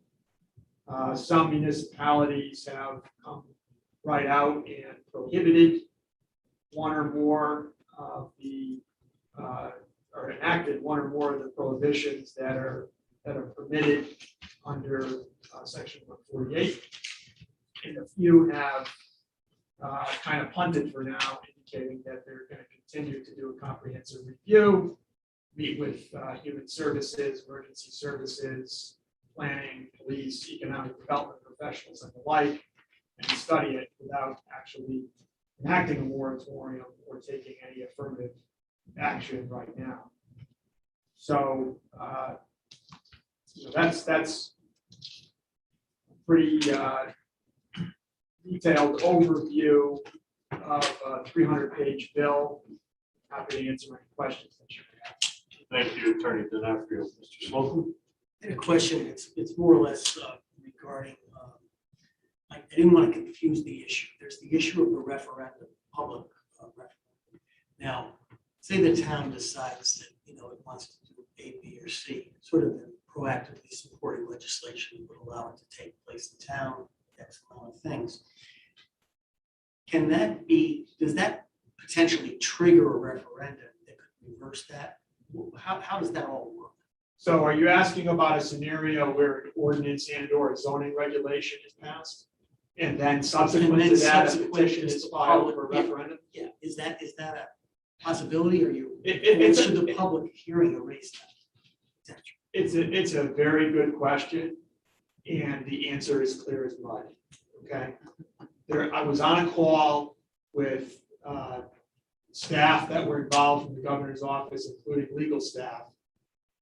Some municipalities have come right out and prohibited one or more of the, or enacted one or more of the prohibitions that are permitted under section 148. And a few have kind of punted for now, indicating that they're going to continue to do a comprehensive review, meet with human services, emergency services, planning, police, economic development professionals and the like, and study it without actually enacting a moratorium or taking any affirmative action right now. So that's a pretty detailed overview of a 300-page bill. Happy to answer any questions that you may have. Thank you, Attorney D'Onofrio. Mr. Slocum? And a question, it's more or less regarding, I didn't want to confuse the issue. There's the issue of the referendum, public referendum. Now, say the town decides that, it wants to do A, B, or C, sort of proactively supporting legislation that would allow it to take place in town, X amount of things. Can that be, does that potentially trigger a referendum that could reverse that? How does that all work? So are you asking about a scenario where an ordinance and or a zoning regulation is passed? And then subsequent to that, a petition is filed for a referendum? Yeah, is that a possibility, or It's should the public hearing erase that? It's a very good question, and the answer is clear as mud. Okay, I was on a call with staff that were involved from the governor's office, including legal staff,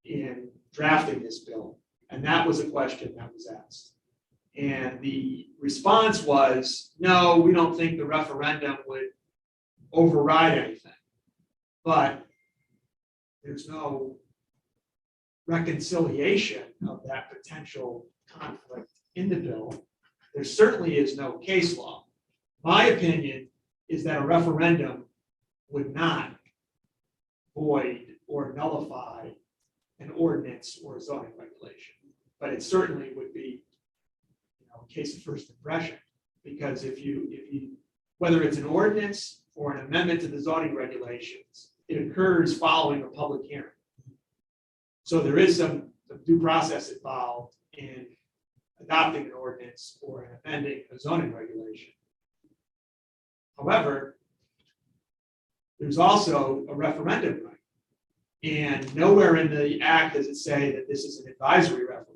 in drafting this bill, and that was a question that was asked. And the response was, no, we don't think the referendum would override anything. But there's no reconciliation of that potential conflict in the bill. There certainly is no case law. My opinion is that a referendum would not void or nullify an ordinance or a zoning regulation, but it certainly would be, a case of first impression, because if you whether it's an ordinance or an amendment to the zoning regulations, it occurs following a public hearing. So there is some due process involved in adopting an ordinance or amending a zoning regulation. However, there's also a referendum right. And nowhere in the act does it say that this is an advisory referendum,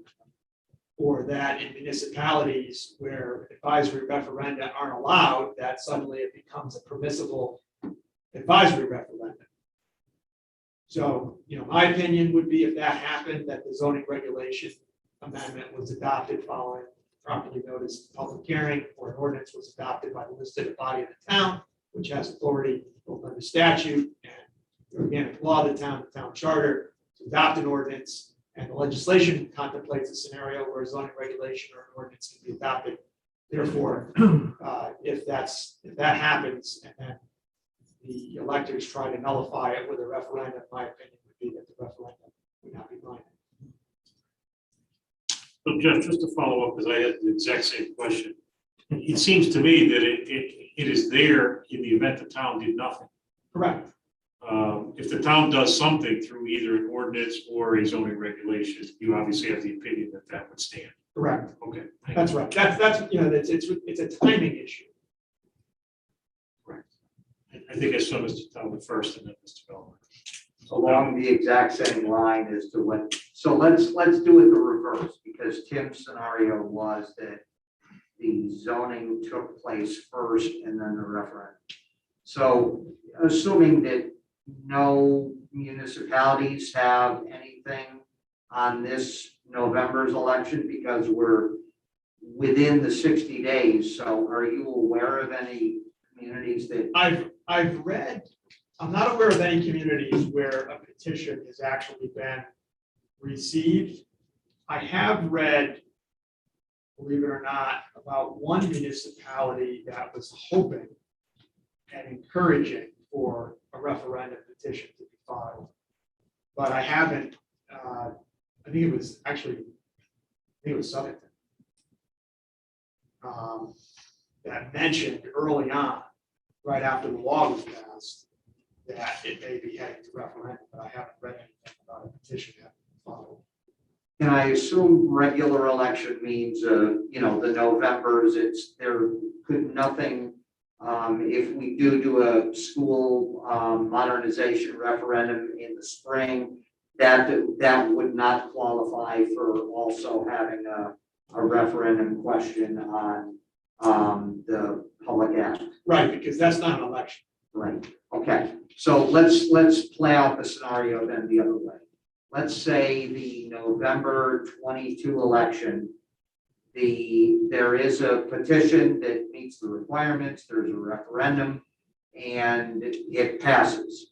or that in municipalities where advisory referenda aren't allowed, that suddenly it becomes a permissible advisory referendum. So, my opinion would be, if that happened, that the zoning regulation amendment was adopted following properly noticed public hearing, or an ordinance was adopted by the legislative body of the town, which has authority both under statute and the organic law of the town charter, to adopt an ordinance, and the legislation contemplates a scenario where a zoning regulation or an ordinance can be adopted. Therefore, if that happens, and then the electors try to nullify it with a referendum, my opinion would be that the referendum would not be binding. So Jeff, just to follow up, because I had the exact same question. It seems to me that it is there in the event the town did nothing. Correct. If the town does something through either an ordinance or a zoning regulation, you obviously have the opinion that that would stand. Correct. Okay. That's right. That's it's a timing issue. Correct. I think I saw Mr. Talbot first and then Mr. Bellmer. Along the exact same line as to what, so let's do it the reverse, because Tim's scenario was that the zoning took place first and then the referendum. So assuming that no municipalities have anything on this November's election, because we're within the 60 days, so are you aware of any communities that? I've read, I'm not aware of any communities where a petition has actually been received. I have read, believe it or not, about one municipality that was hoping and encouraging for a referendum petition to be filed. But I haven't, I think it was Southington. that mentioned early on, right after the law was passed, that it may be heading to referendum, but I haven't read anything about a petition yet. And I assume regular election means, the Novembers, there could nothing, if we do a school modernization referendum in the spring, that would not qualify for also having a referendum question on the public act. Right, because that's not an election. Right, okay, so let's play out the scenario then the other way. Let's say the November 22 election, there is a petition that meets the requirements, there's a referendum, and it passes.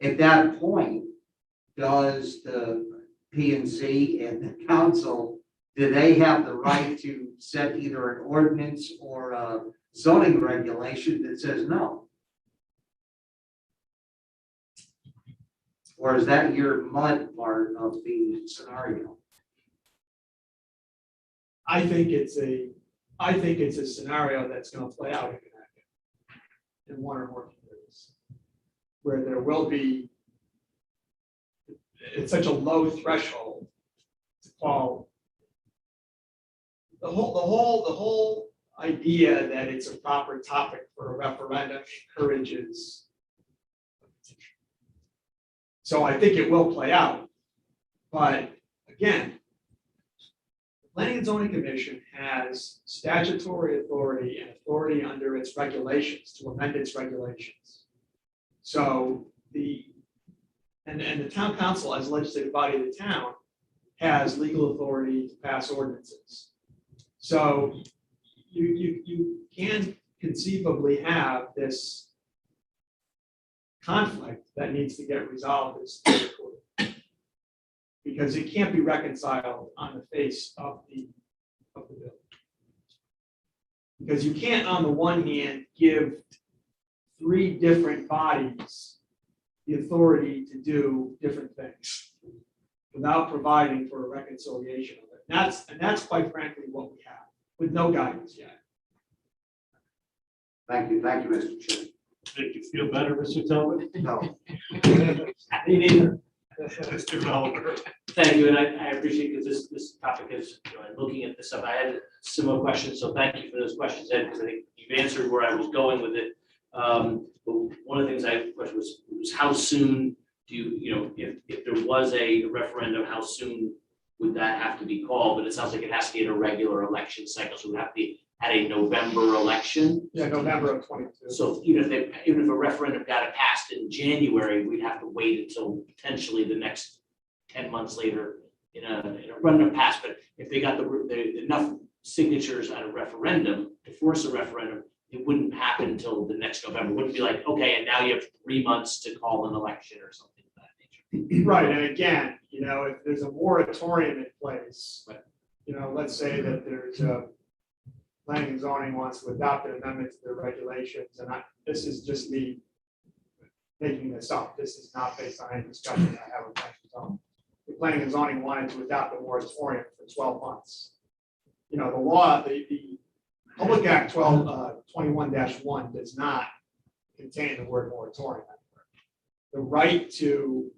At that point, does the P&Z and the council, do they have the right to set either an ordinance or a zoning regulation that says no? Or is that your mud part of the scenario? I think it's a scenario that's going to play out in Connecticut in one or more communities, where there will be, it's such a low threshold to call the whole idea that it's a proper topic for a referendum encourages. So I think it will play out, but again, the Planning and Zoning Commission has statutory authority and authority under its regulations to amend its regulations. So the town council, as legislative body of the town, has legal authority to pass ordinances. So you can conceivably have this conflict that needs to get resolved as because it can't be reconciled on the face of the bill. Because you can't, on the one hand, give three different bodies the authority to do different things without providing for a reconciliation of it. And that's quite frankly what we have, with no guidance yet. Thank you, Mr. Chair. Make you feel better, Mr. Talbot? No. Me neither. Mr. Oliver. Thank you, and I appreciate because this topic is, looking at this stuff, I had similar questions, so thank you for those questions, Ed, because I think you've answered where I was going with it. But one of the things I questioned was how soon do you, if there was a referendum, how soon would that have to be called? But it sounds like it has to be in a regular election cycle, so it would have to be at a November election. Yeah, November of 22. So even if a referendum got passed in January, we'd have to wait until potentially the next 10 months later in a referendum pass. But if they got the enough signatures at a referendum to force a referendum, it wouldn't happen until the next November. It wouldn't be like, okay, and now you have 3 months to call an election or something of that nature. Right, and again, if there's a moratorium in place, let's say that there's a planning and zoning wants to adopt an amendment to their regulations, and this is just me making this up. This is not based on any discussion I have with planning and zoning. The planning and zoning wanted to adopt a moratorium for 12 months. The law, the Public Act 21-1 does not contain the word moratorium. The right to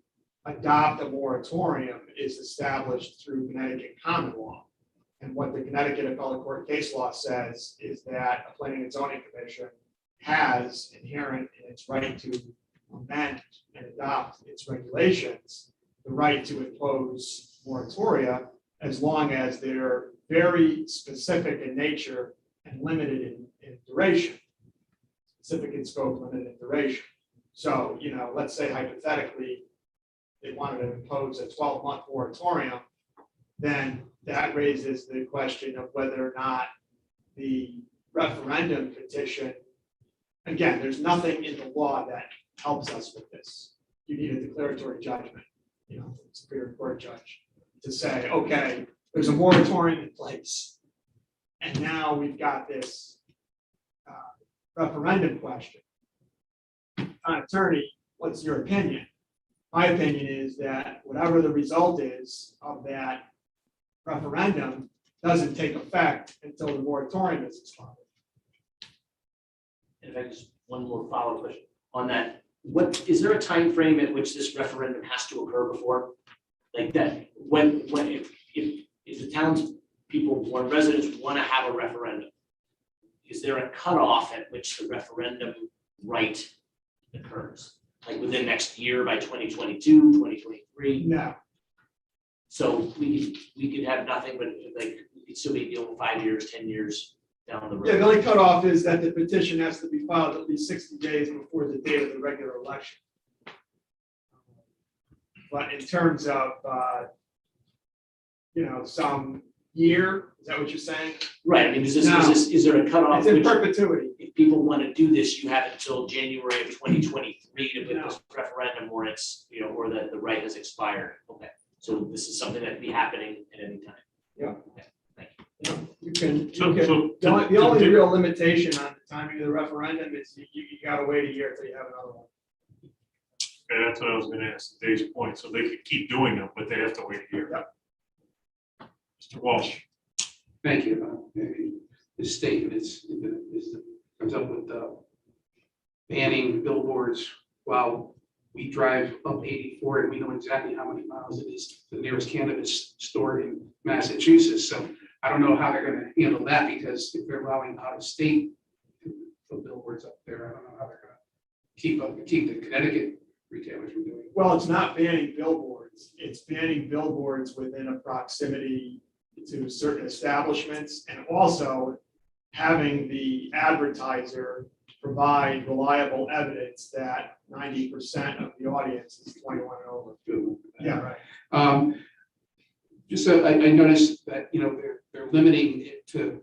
adopt a moratorium is established through Connecticut common law. And what the Connecticut appellate court case law says is that a planning and zoning commission has inherent in its right to amend and adopt its regulations, the right to impose moratoria as long as they're very specific in nature and limited in duration. Specific in scope, limited in duration. So, let's say hypothetically, they wanted to impose a 12-month moratorium, then that raises the question of whether or not the referendum petition, again, there's nothing in the law that helps us with this. You need a declaratory judgment, Superior Court judge, to say, okay, there's a moratorium in place, and now we've got this referendum question. Attorney, what's your opinion? My opinion is that whatever the result is of that referendum, doesn't take effect until the moratorium is expired. And if I just, one more follow-up question on that, what, is there a time frame at which this referendum has to occur before? Like that, when, if the town's people, when residents want to have a referendum, is there a cutoff at which the referendum right occurs? Like within next year by 2022, 2023? No, So we could have nothing, but like, we could still be dealing 5 years, 10 years down the road. yeah, the only cutoff is that the petition has to be filed at least 60 days before the date of the regular election. But in terms of, some year, is that what you're saying? Right, I mean, is No. there a cutoff? It's in which- perpetuity. If people want to do this, you have until January of 2023 to put No. this referendum, or it's, or that the right has expired. Okay, so this is something that can be happening at any time. Yeah. Okay, thank You can, So- so- the only real limitation on the timing of the referendum is you gotta wait a year till you have another one. Okay, that's what I was gonna ask, Dave's point, so they could keep doing them, but they have to wait a year. Mr. Walsh. Thank you. This statement comes up with banning billboards while we drive up 84 and we know exactly how many miles it is to the nearest cannabis store in Massachusetts. So I don't know how they're going to handle that, because if they're allowing out of state to put billboards up there, I don't know how they're going to keep the Connecticut retailers from doing it. Well, it's not banning billboards, it's banning billboards within a proximity to certain establishments, and also having the advertiser provide reliable evidence that 90% of the audience is 21 and over. Yeah, right. Just so I noticed that, they're limiting it to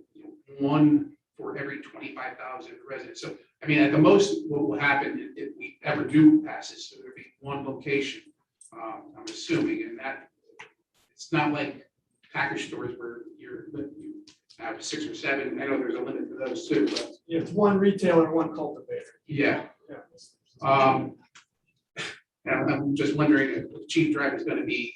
one for every 25,000 residents. So, I mean, at the most, what will happen if we ever do pass this, so there'll be one location, I'm assuming, and that, it's not like package stores where you have 6 or 7. I know there's a limit to those too, but It's one retailer, one cultivator. yeah. Yeah. And I'm just wondering if the chief driver is going to be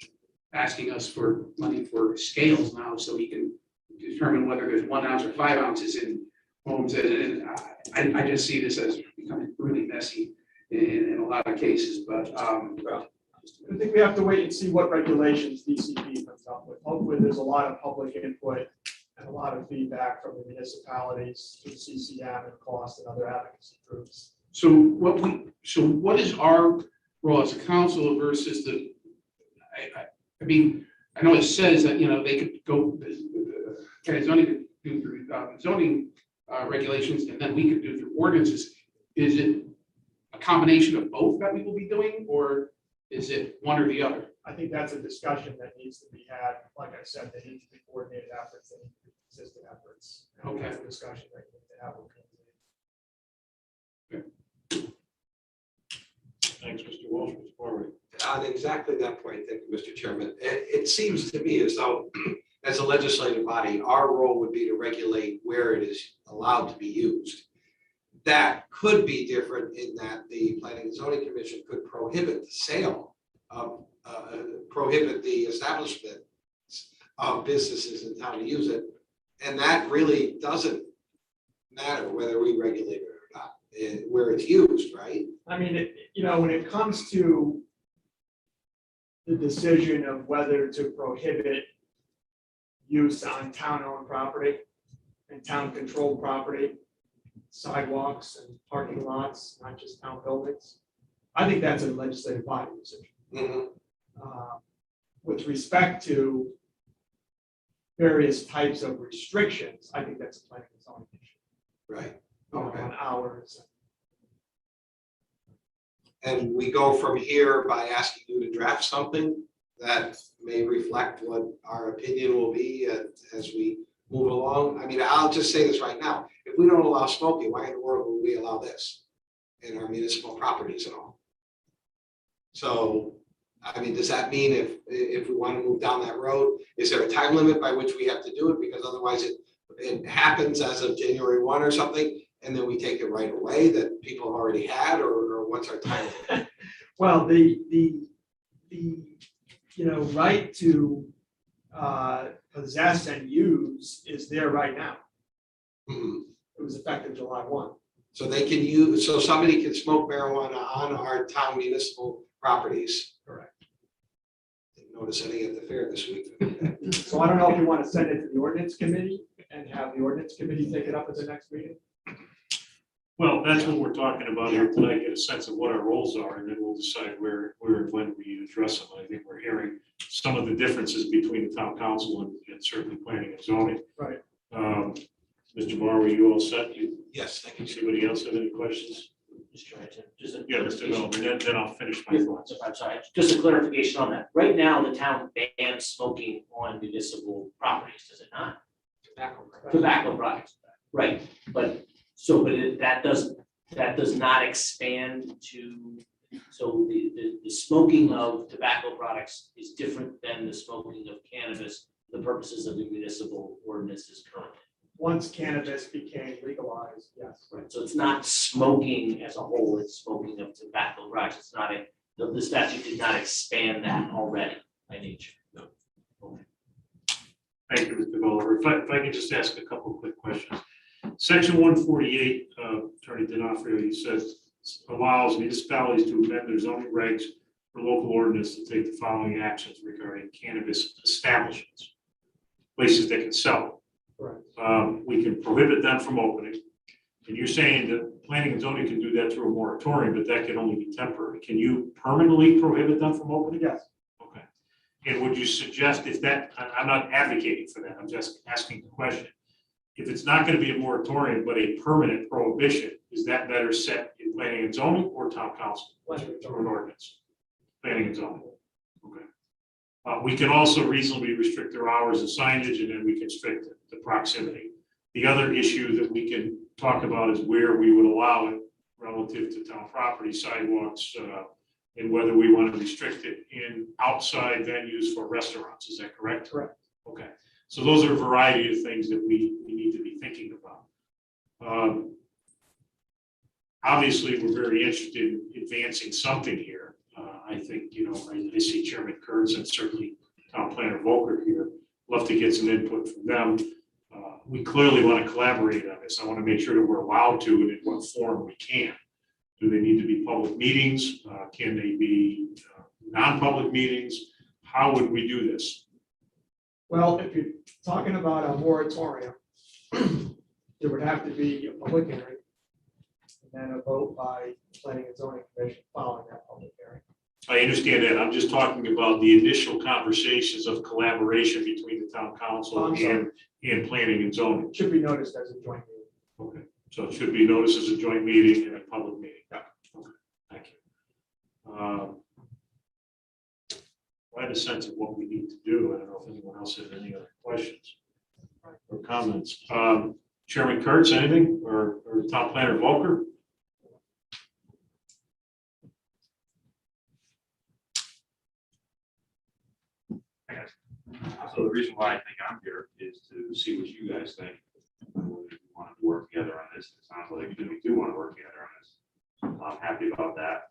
asking us for money for scales now, so he can determine whether there's 1 ounce or 5 ounces in homes. And I just see this as becoming really messy in a lot of cases, but I think we have to wait and see what regulations DCP comes up with. Hopefully, there's a lot of public input and a lot of feedback from the municipalities, through CCM and cost and other advocacy groups. So what is our role as a council versus I mean, I know it says that, they could go, zoning could do through zoning regulations, and then we could do through ordinances. Is it a combination of both that we will be doing, or is it one or the other? I think that's a discussion that needs to be had. Like I said, they need to be coordinated efforts, they need to be consistent efforts. And Okay. That's a discussion that we need to have with community. Thanks, Mr. Walsh. Mr. Barber. On exactly that point, thank you, Mr. Chairman. It seems to me as though, as a legislative body, our role would be to regulate where it is allowed to be used. That could be different in that the Planning and Zoning Commission could prohibit the sale of, prohibit the establishment of businesses in town to use it. And that really doesn't matter whether we regulate it or not, where it's used, right? I mean, when it comes to the decision of whether to prohibit use on town-owned property and town-controlled property, sidewalks and parking lots, not just town buildings, I think that's a legislative body decision. Mm-hmm. With respect to various types of restrictions, I think that's a planning and zoning issue. Right. On hours. And we go from here by asking you to draft something that may reflect what our opinion will be as we move along. I mean, I'll just say this right now. If we don't allow smoking, why in the world would we allow this in our municipal properties and all? So, I mean, does that mean if we want to move down that road, is there a time limit by which we have to do it? Because otherwise it happens as of January 1 or something, and then we take it right away that people have already had, or what's our time limit? Well, the right to possess and use is there right now. Mhm. It was effective July 1. So they can use, so somebody can smoke marijuana on our town municipal properties. Correct. Didn't notice any at the fair this week. So I don't know if you want to send it to the ordinance committee and have the ordinance committee take it up at the next meeting. Well, that's what we're talking about here tonight, get a sense of what our roles are, and then we'll decide where and when we address them. I think we're hearing some of the differences between the town council and certainly planning and zoning. Right. Mr. Barr, were you all set? Yes, thank you. Does anybody else have any questions? Mr. Harrington, just a Yeah, Mr. Bell, clarification. then I'll finish my thoughts. I'm sorry, just a clarification on that. Right now, the town bans smoking on municipal properties, does it not? Tobacco products, right, but that does not expand to, so the smoking of tobacco products is different than the smoking of cannabis, the purposes of the municipal ordinances currently. Once cannabis became legalized, yes. Right, so it's not smoking as a whole, it's smoking of tobacco products, it's not the statute did not expand that already by nature. No. Okay. Thank you, Mr. Bowler. If I could just ask a couple of quick questions. Section 148, Attorney D'Onofrio, you said allows municipalities to amend their zoning regs for local ordinance to take the following actions regarding cannabis establishments, places that can sell it. Correct. We can prohibit them from opening. And you're saying that planning and zoning can do that through a moratorium, but that can only be temporary. Can you permanently prohibit them from opening? Yes. Okay. And would you suggest if that, I'm not advocating for that, I'm just asking the question. If it's not going to be a moratorium, but a permanent prohibition, is that better set in planning and zoning or town council? Or an ordinance? Planning and zoning. Okay. We can also reasonably restrict their hours of signage, and then we can restrict the proximity. The other issue that we can talk about is where we would allow it relative to town property, sidewalks, and whether we want to restrict it in outside venues for restaurants. Is that correct? Correct. Okay. So those are a variety of things that we need to be thinking about. Obviously, we're very interested in advancing something here. I think, I see Chairman Kurtz and certainly Town Planner Volker here. Love to get some input from them. We clearly want to collaborate on this. I want to make sure that we're allowed to and in what form we can. Do they need to be public meetings? Can they be non-public meetings? How would we do this? Well, if you're talking about a moratorium, there would have to be a public hearing and then a vote by planning and zoning commission following that public hearing. I understand that. I'm just talking about the initial conversations of collaboration between the town council and planning and zoning. It should be noticed as a joint meeting. Okay, so it should be noticed as a joint meeting and a public meeting. Yeah. Okay, thank you. I have a sense of what we need to do. I don't know if anyone else has any other questions or comments. Chairman Kurtz, anything, or Town Planner Volker? So the reason why I think I'm here is to see what you guys think. We want to work together on this. It sounds like we do want to work together on this. I'm happy about that.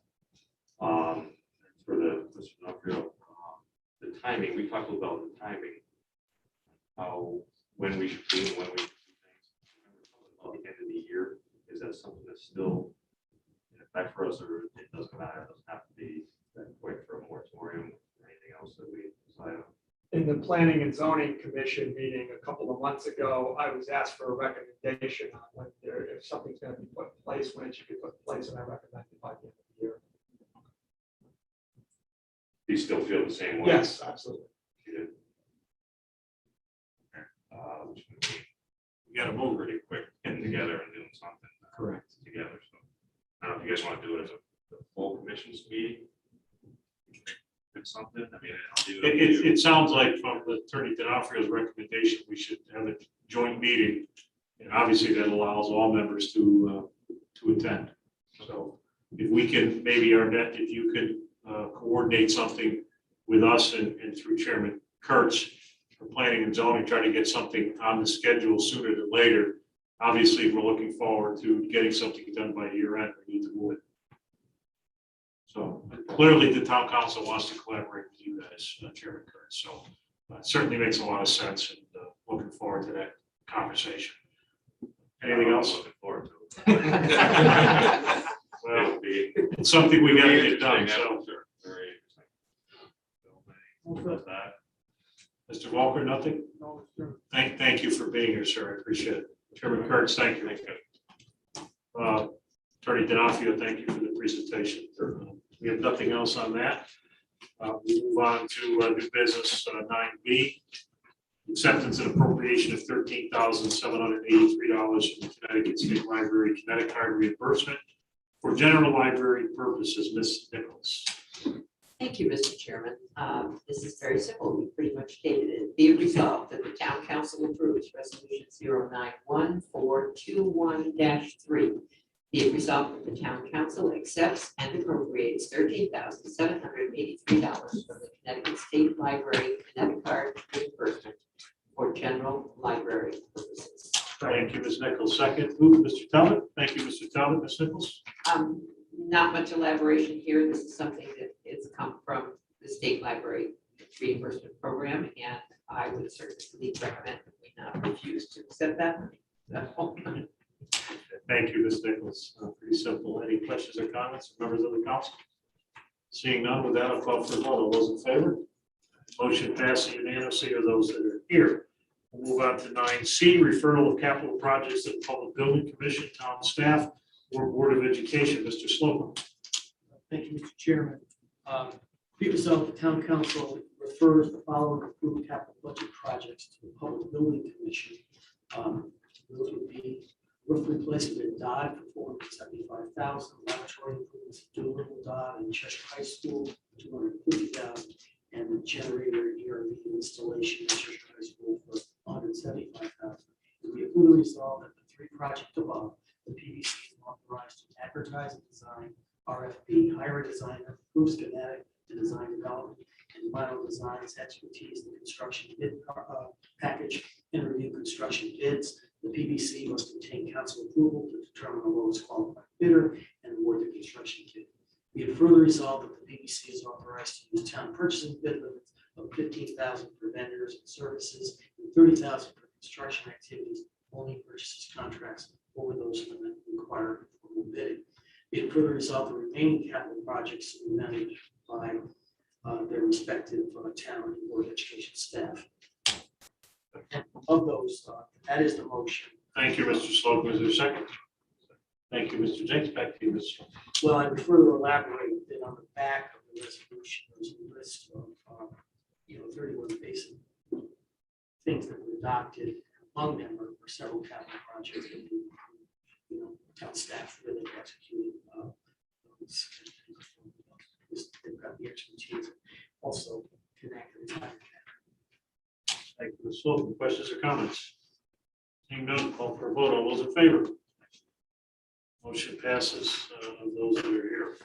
For the Mr. D'Onofrio, the timing, we talked about the timing. When we should be and when we should do things. About the end of the year, is that something that's still in effect for us, or it doesn't matter? It doesn't have to be that quick for a moratorium or anything else that we decide on. In the Planning and Zoning Commission meeting a couple of months ago, I was asked for a recommendation on when if something's going to be put in place, when it should be put in place, and I recommended by the end of the year. Do you still feel the same way? Yes, absolutely. You do. We got to move really quick. Getting together and doing something. Correct. Together, so I don't know if you guys want to do it as a full commission's meeting. It's something, I mean, I'll do it. It sounds like from the Attorney D'Onofrio's recommendation, we should have a joint meeting. And obviously that allows all members to attend. So if we can, maybe Arnett, if you could coordinate something with us and through Chairman Kurtz for planning and zoning, try to get something on the schedule sooner than later. Obviously, we're looking forward to getting something done by year end. We need to move it. So clearly the town council wants to collaborate with you guys, Chairman Kurtz. So certainly makes a lot of sense, and looking forward to that conversation. Anything else? Looking forward to it. Well, It'll be- it's something we it'll gotta be get done, interesting, so. that's for sure. Very interesting. With that, Mr. Walker, nothing? Thank you for being here, sir. I appreciate it. Chairman Kurtz, thank you. Attorney D'Onofrio, thank you for the presentation. We have nothing else on that. We move on to new business 9B. Acceptance and appropriation of $13,783 from the Connecticut State Library Connecticut card reimbursement for general library purposes. Ms. Nichols. Thank you, Mr. Chairman. This is very simple. We pretty much stated it. Be it resolved that the town council approves resolution 091421-3. Be it resolved that the town council accepts and appropriates $13,783 from the Connecticut State Library Connecticut card reimbursement for general library purposes. Thank you, Ms. Nichols. Second, Mr. Talbot. Thank you, Mr. Talbot. Ms. Nichols. Not much elaboration here. This is something that has come from the state library reimbursement program, and I would certainly recommend that we not refuse to accept that. Thank you, Ms. Nichols. Pretty simple. Any questions or comments, members of the council? Seeing none, with that, I'll call for a vote. All those in favor? Motion passes unanimously, or those that are here. We'll move on to 9C, referral of capital projects to the Public Building Commission, town staff, or Board of Education. Mr. Slocum. Thank you, Mr. Chairman. Be it resolved, the town council refers the following approved capital budget projects to the Public Building Commission. Those would be roof replacement at Dodd for $475,000, laboratory improvements at Doolittle, Dodd, and Cheshire High School, $250,000, and the generator ERV installation at Cheshire High School for $175,000. We have further resolved that the three projects above, the PVC is authorized to advertise and design RFP, hire a designer, approve schematic to design development, and final designs, expertise, the construction bid package, and review construction bids. The PBC must obtain council approval to determine the lowest qualified bidder and award the construction bid. We have further resolved that the PBC is authorized to use town purchasing bid limits of $15,000 for vendors and services and $30,000 for construction activities, only purchases contracts over those limits required for bidding. We have further resolved the remaining capital projects to be managed by their respective town and board of education staff. Of those, that is the motion. Thank you, Mr. Slocum. Is there a second? Thank you, Mr. Jenks. Back to you, Mr. Slocum. Well, I would further elaborate that on the back of the resolution, there's a list of, 31 basic things that were adopted. Among them are several capital projects that town staff really executed. They've got the expertise, also connected. Thank you, Ms. Slocum. Questions or comments? Seeing none, call for a vote. All those in favor? Motion passes of those that are here.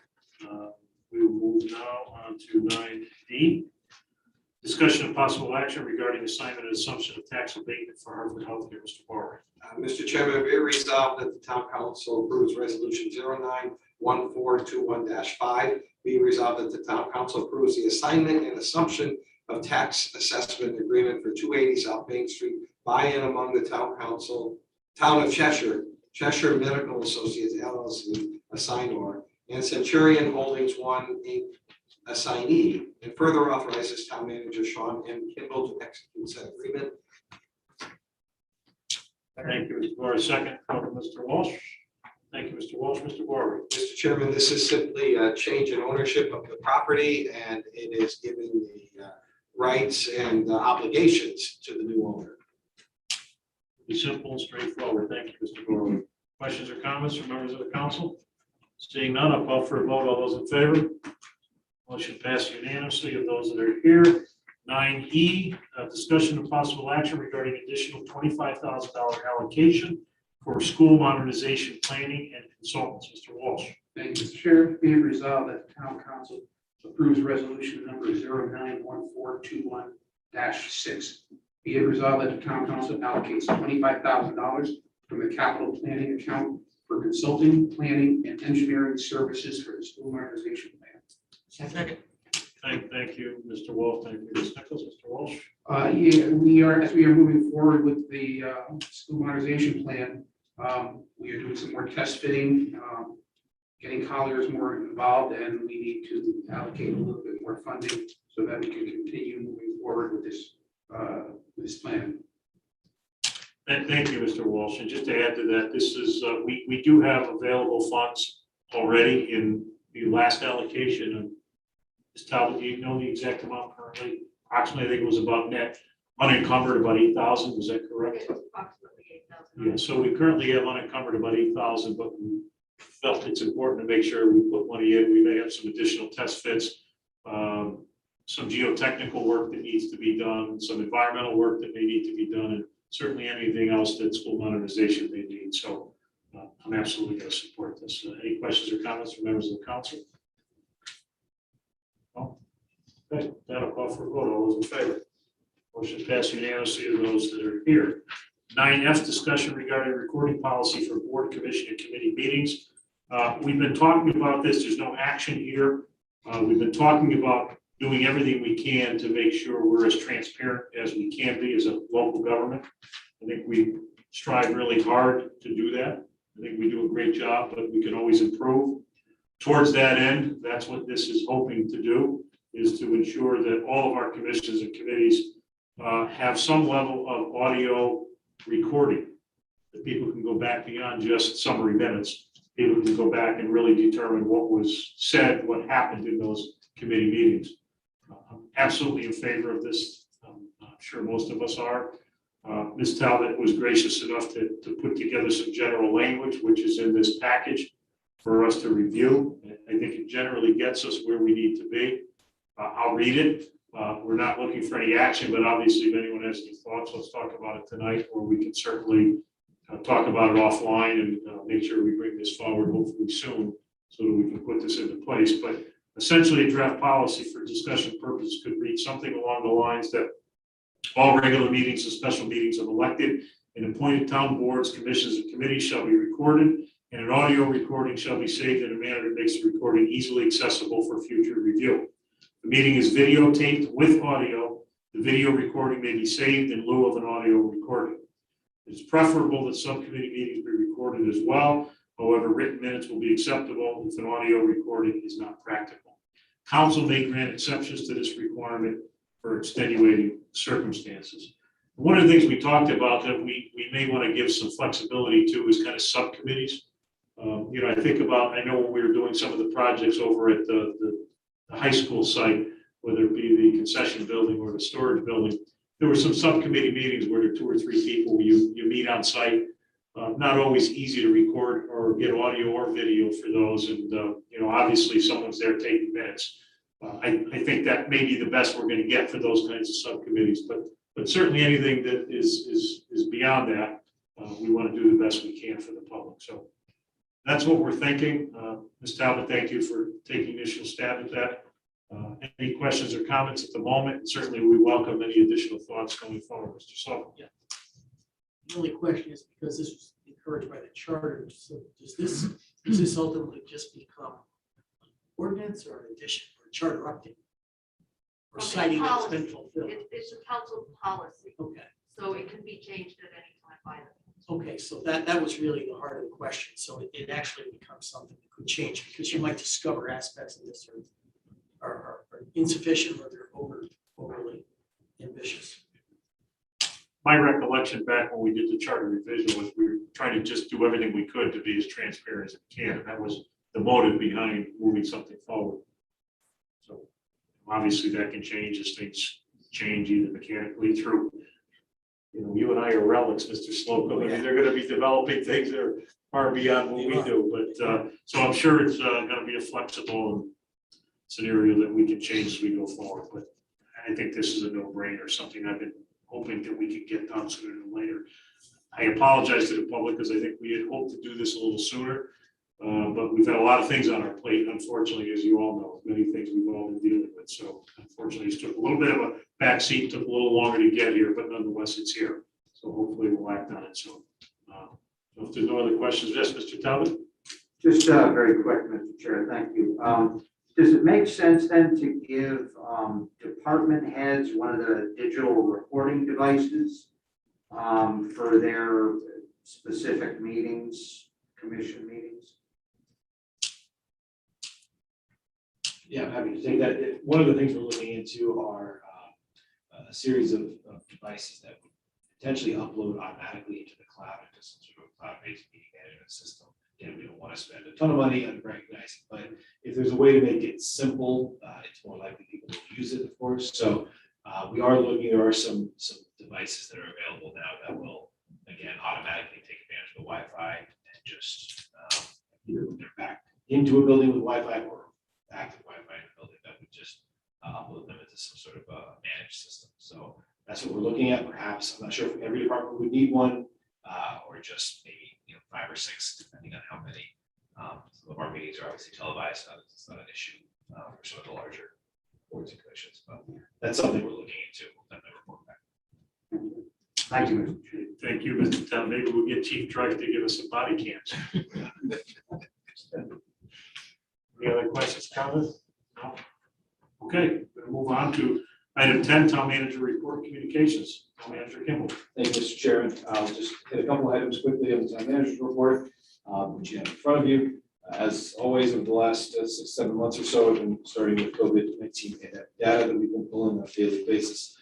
We will move now on to 9D. Discussion of possible action regarding assignment and assumption of tax abatement for Hartford Healthcare. Mr. Barber. Mr. Chairman, be it resolved that the town council approves resolution 091421-5. Be resolved that the town council approves the assignment and assumption of tax assessment agreement for 280 South Main Street by and among the town of Cheshire, Cheshire Medical Associates LLC, assignor, and Centurion Holdings One Inc. assignee, and further authorizes town manager Sean M. Kimball to execute said agreement. Thank you, Mr. Barber. Second, Mr. Walsh. Thank you, Mr. Walsh. Mr. Barber. Mr. Chairman, this is simply a change in ownership of the property, and it is giving the rights and obligations to the new owner. Be simple and straightforward. Thank you, Mr. Barber. Questions or comments from members of the council? Seeing none, I'll call for a vote. All those in favor? Motion passed unanimously of those that are here. 9E, discussion of possible action regarding additional $25,000 allocation for school modernization planning and consultants. Mr. Walsh. Thank you, Mr. Chair. Be it resolved that the town council approves resolution number 091421-6. Be it resolved that the town council allocates $25,000 from the capital planning account for consulting, planning, and engineering services for the school modernization plan. Second. Thank you, Mr. Wolf. Thank you, Ms. Nichols. Mr. Walsh. Yeah, as we are moving forward with the school modernization plan, we are doing some more test fitting, getting colleges more involved, and we need to allocate a little bit more funding so that we can continue moving forward with this plan. Thank you, Mr. Walsh. And just to add to that, this is, we do have available funds already in the last allocation. And Ms. Talbot, do you know the exact amount currently? Approximately, I think it was about net unencumbered about 8,000. Was that correct? It was approximately 8,000. Yeah, so we currently have unencumbered about 8,000, but we felt it's important to make sure we put money in. We may have some additional test fits, some geotechnical work that needs to be done, some environmental work that may need to be done, and certainly anything else that school modernization may need. So I'm absolutely going to support this. Any questions or comments from members of the council? No? Okay, that'll call for a vote. All those in favor? Motion passed unanimously to those that are here. 9F, discussion regarding recording policy for board, commission, and committee meetings. We've been talking about this. There's no action here. We've been talking about doing everything we can to make sure we're as transparent as we can be as a local government. I think we strive really hard to do that. I think we do a great job, but we can always improve. Towards that end, that's what this is hoping to do, is to ensure that all of our commissions and committees have some level of audio recording, that people can go back beyond just summary minutes. People can go back and really determine what was said, what happened in those committee meetings. I'm absolutely in favor of this. I'm sure most of us are. Ms. Talbot was gracious enough to put together some general language, which is in this package for us to review. I think it generally gets us where we need to be. I'll read it. We're not looking for any action, but obviously if anyone has any thoughts, let's talk about it tonight, or we can certainly talk about it offline and make sure we bring this forward hopefully soon so that we can put this into place. But essentially a draft policy for discussion purposes could read something along the lines that all regular meetings and special meetings of elected and appointed town boards, commissions, and committees shall be recorded, and an audio recording shall be saved in a manner that makes the recording easily accessible for future review. The meeting is videotaped with audio. The video recording may be saved in lieu of an audio recording. It is preferable that subcommittee meetings be recorded as well. However, written minutes will be acceptable if an audio recording is not practical. Council may grant exceptions to this requirement for extenuating circumstances. One of the things we talked about that we may want to give some flexibility to is kind of subcommittees. I think about, I know when we were doing some of the projects over at the high school site, whether it be the concession building or the storage building, there were some subcommittee meetings where there are 2 or 3 people you meet on site. Not always easy to record or get audio or video for those. And, obviously someone's there taking minutes. I think that may be the best we're going to get for those kinds of subcommittees, but certainly anything that is beyond that, we want to do the best we can for the public. So that's what we're thinking. Ms. Talbot, thank you for taking initial stab at that. Any questions or comments at the moment? And certainly we welcome any additional thoughts going forward, Mr. Sullivan. Yeah. The only question is, because this was encouraged by the charter, so does this ultimately just become an ordinance or an addition or a charter update? Or Okay, citing that's policy. been fulfilled? It's a council policy, Okay, so it can be changed at any time by them. okay, so that was really the heart of the question. So it actually becomes something that could change, because you might discover aspects of this are insufficient, or they're overly ambitious. My recollection back when we did the charter revision was we were trying to just do everything we could to be as transparent as we can. And that was the motive behind moving something forward. So obviously that can change as things change either mechanically through, you and I are relics, Mr. Slocum. I mean, they're going to be developing things that are far beyond what we do. But so I'm sure it's going to be a flexible scenario that we can change as we go forward. But I think this is a no-brainer, something I've been hoping that we could get done sooner than later. I apologize to the public because I think we had hoped to do this a little sooner, but we've had a lot of things on our plate, unfortunately, as you all know, many things we've all been dealing with. So unfortunately, it took a little bit of a backseat, took a little longer to get here, but nonetheless, it's here. So hopefully we'll act on it soon. So if there's no other questions, yes, Mr. Talbot? Just very quick, Mr. Chair, thank you. does it make sense then to give department heads one of the digital recording devices for their specific meetings, commission meetings? Yeah, I'm happy to take that. One of the things we're looking into are a series of devices that would potentially upload automatically into the cloud, into some sort of cloud-based meeting management system. Again, we don't want to spend a ton of money on recognizing, but if there's a way to make it simple, it's more likely people will use it, of course. So we are looking, there are some devices that are available now that will, again, automatically take advantage of the Wi-Fi and just either when they're back into a building with Wi-Fi or active Wi-Fi in a building that would just upload them into some sort of a managed system. So that's what we're looking at. Perhaps, I'm not sure if every department would need one, or just maybe 5 or 6, depending on how many. Some of our meetings are obviously televised, so it's not an issue for some of the larger boards and commissions, but that's something we're looking into. We'll definitely report back. Thank you, Mr. Chief. Thank you, Mr. Town. Maybe we'll get Chief Drake to give us some body cams. Any other questions, comments? No? Okay, we'll move on to item 10, Town Manager Report Communications. Town Manager Kimball. Thank you, Mr. Chairman. I'll just hit a couple of items quickly on the town manager's report, which you have in front of you. As always, over the last 6-7 months or so, I've been starting with COVID-19 data that we've been pulling on a daily basis.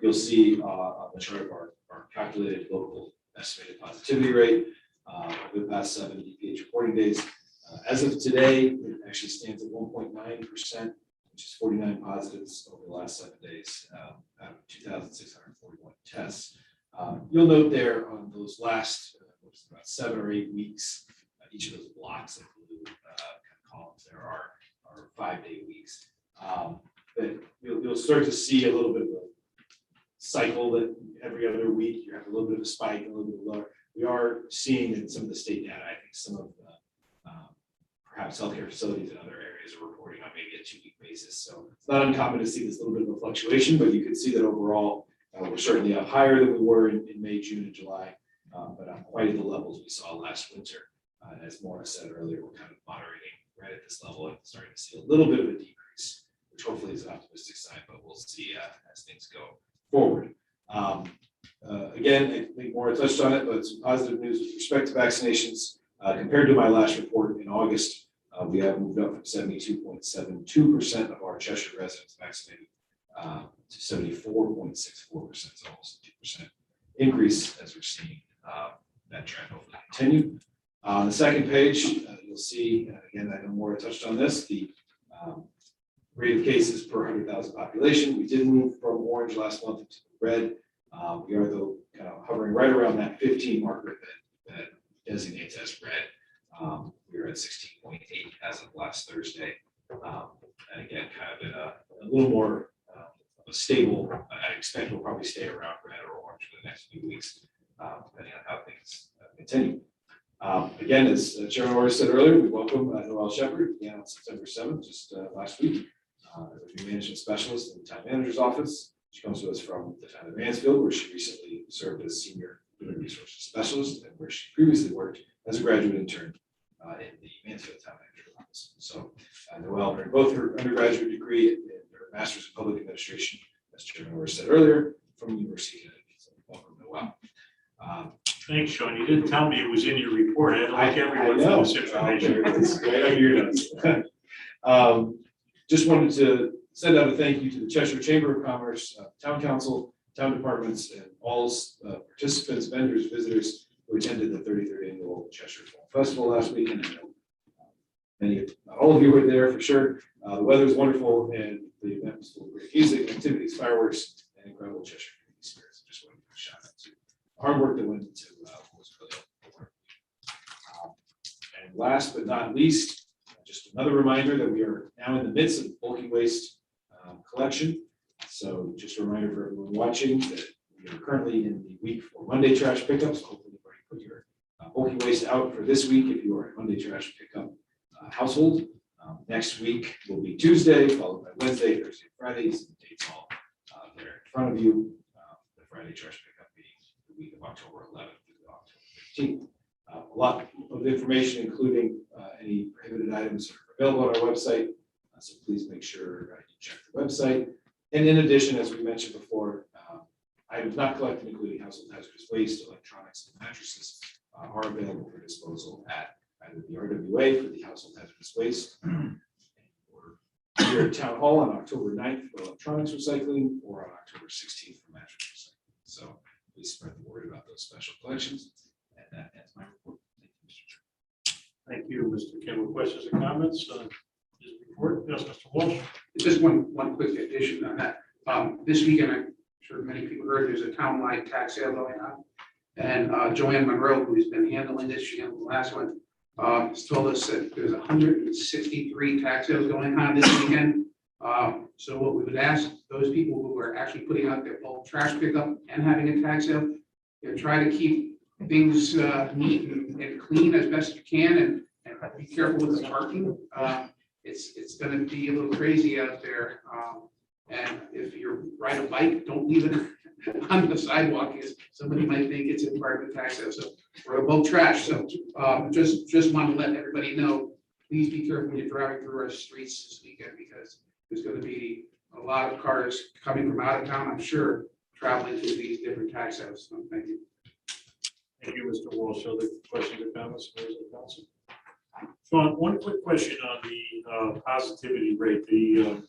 You'll see on the chart of our calculated local estimated positivity rate over the past 7 DPH reporting days. As of today, it actually stands at 1.9%. Which is 49 positives over the last 7 days out of 2,641 tests. You'll note there on those last about 7 or 8 weeks, each of those blocks of blue kind of columns there are 5-day weeks. But you'll start to see a little bit of a cycle that every other week you have a little bit of a spike, a little bit of lower. We are seeing in some of the state data, I think some of the perhaps healthcare facilities in other areas are reporting on maybe a 2-week basis. So it's not uncommon to see this little bit of a fluctuation, but you can see that overall, we're certainly up higher than we were in May, June, and July, but not quite at the levels we saw last winter. And as Maura said earlier, we're kind of moderating right at this level and starting to see a little bit of a decrease, which hopefully is an optimistic sign, but we'll see as things go forward. Again, I think Maura touched on it, but some positive news with respect to vaccinations. Compared to my last report in August, we have moved up from 72.72% of our Cheshire residents vaccinated to 74.64%, so almost a 2% increase as we're seeing that trend hopefully continue. On the second page, you'll see, again, I know Maura touched on this, the rate of cases per 100,000 population. We did move from orange last month to red. We are though kind of hovering right around that 15 marker that designates as red. We were at 16.8 as of last Thursday. And again, kind of in a little more of a stable, I expect we'll probably stay around red or orange for the next few weeks, depending on how things continue. Again, as Chairman Orr said earlier, we welcome Noel Shepard, began on September 7th, just last week, as a new management specialist in the town manager's office. She comes to us from the town of Mansfield, where she recently served as senior human resources specialist, and where she previously worked as a graduate intern in the Mansfield town manager's office. So Noel earned both her undergraduate degree and her master's in public administration, as Chairman Orr said earlier, from the University of Connecticut. So welcome, Noel. Thanks, Sean. You didn't tell me it was in your report. I had to like everyone for this information. It's right on your notes. Just wanted to send out a thank you to the Cheshire Chamber of Commerce, Town Council, town departments, and all participants, vendors, visitors who attended the 33rd annual Cheshire Fall Festival last weekend. I know many, not all of you were there for sure. The weather was wonderful, and the event was full of great music, activities, fireworks, and incredible Cheshire community spirits. I just wanted to give a shout out to the hard work that went into was really important. And last but not least, just another reminder that we are now in the midst of bulky waste collection. So just a reminder for everyone watching that we are currently in the week for Monday trash pickups. Hopefully you've already put your bulky waste out for this week if you are a Monday trash pickup household. Next week will be Tuesday, followed by Wednesday, Thursday, Fridays. The dates all there in front of you. The Friday trash pickup being the week of October 11th through October 15th. A lot of information, including any prohibited items, are available on our website. So please make sure you check the website. And in addition, as we mentioned before, items not collected, including household hazardous waste, electronics, and mattresses, are available for disposal at either the RWA for the household hazardous waste, or here at Town Hall on October 9th for electronics recycling, or on October 16th for mattress recycling. So please spread the word about those special collections. And that ends my report. Thank you, Mr. Chair. Thank you, Mr. Kimball. Questions or comments? His report? Yes, Mr. Walsh? Just one quick addition on that. This weekend, I'm sure many people heard, there's a townwide tax sale going on. And Joanne Monroe, who's been handling this, she handled the last one, has told us that there's 163 tax sales going on this weekend. So what we would ask those people who are actually putting out their bulk trash pickup and having a tax sale, try to keep things neat and clean as best you can, and be careful with the parking. It's going to be a little crazy out there. And if you ride a bike, don't leave it on the sidewalk, because somebody might think it's a part of the tax sale. So we're about trash. So just want to let everybody know, please be careful when you're driving through our streets this weekend, because there's going to be a lot of cars coming from out of town, I'm sure, traveling through these different tax sales. So thank you. Thank you, Mr. Walsh. Other questions or comments, members of the council? Sean, one quick question on the positivity rate. The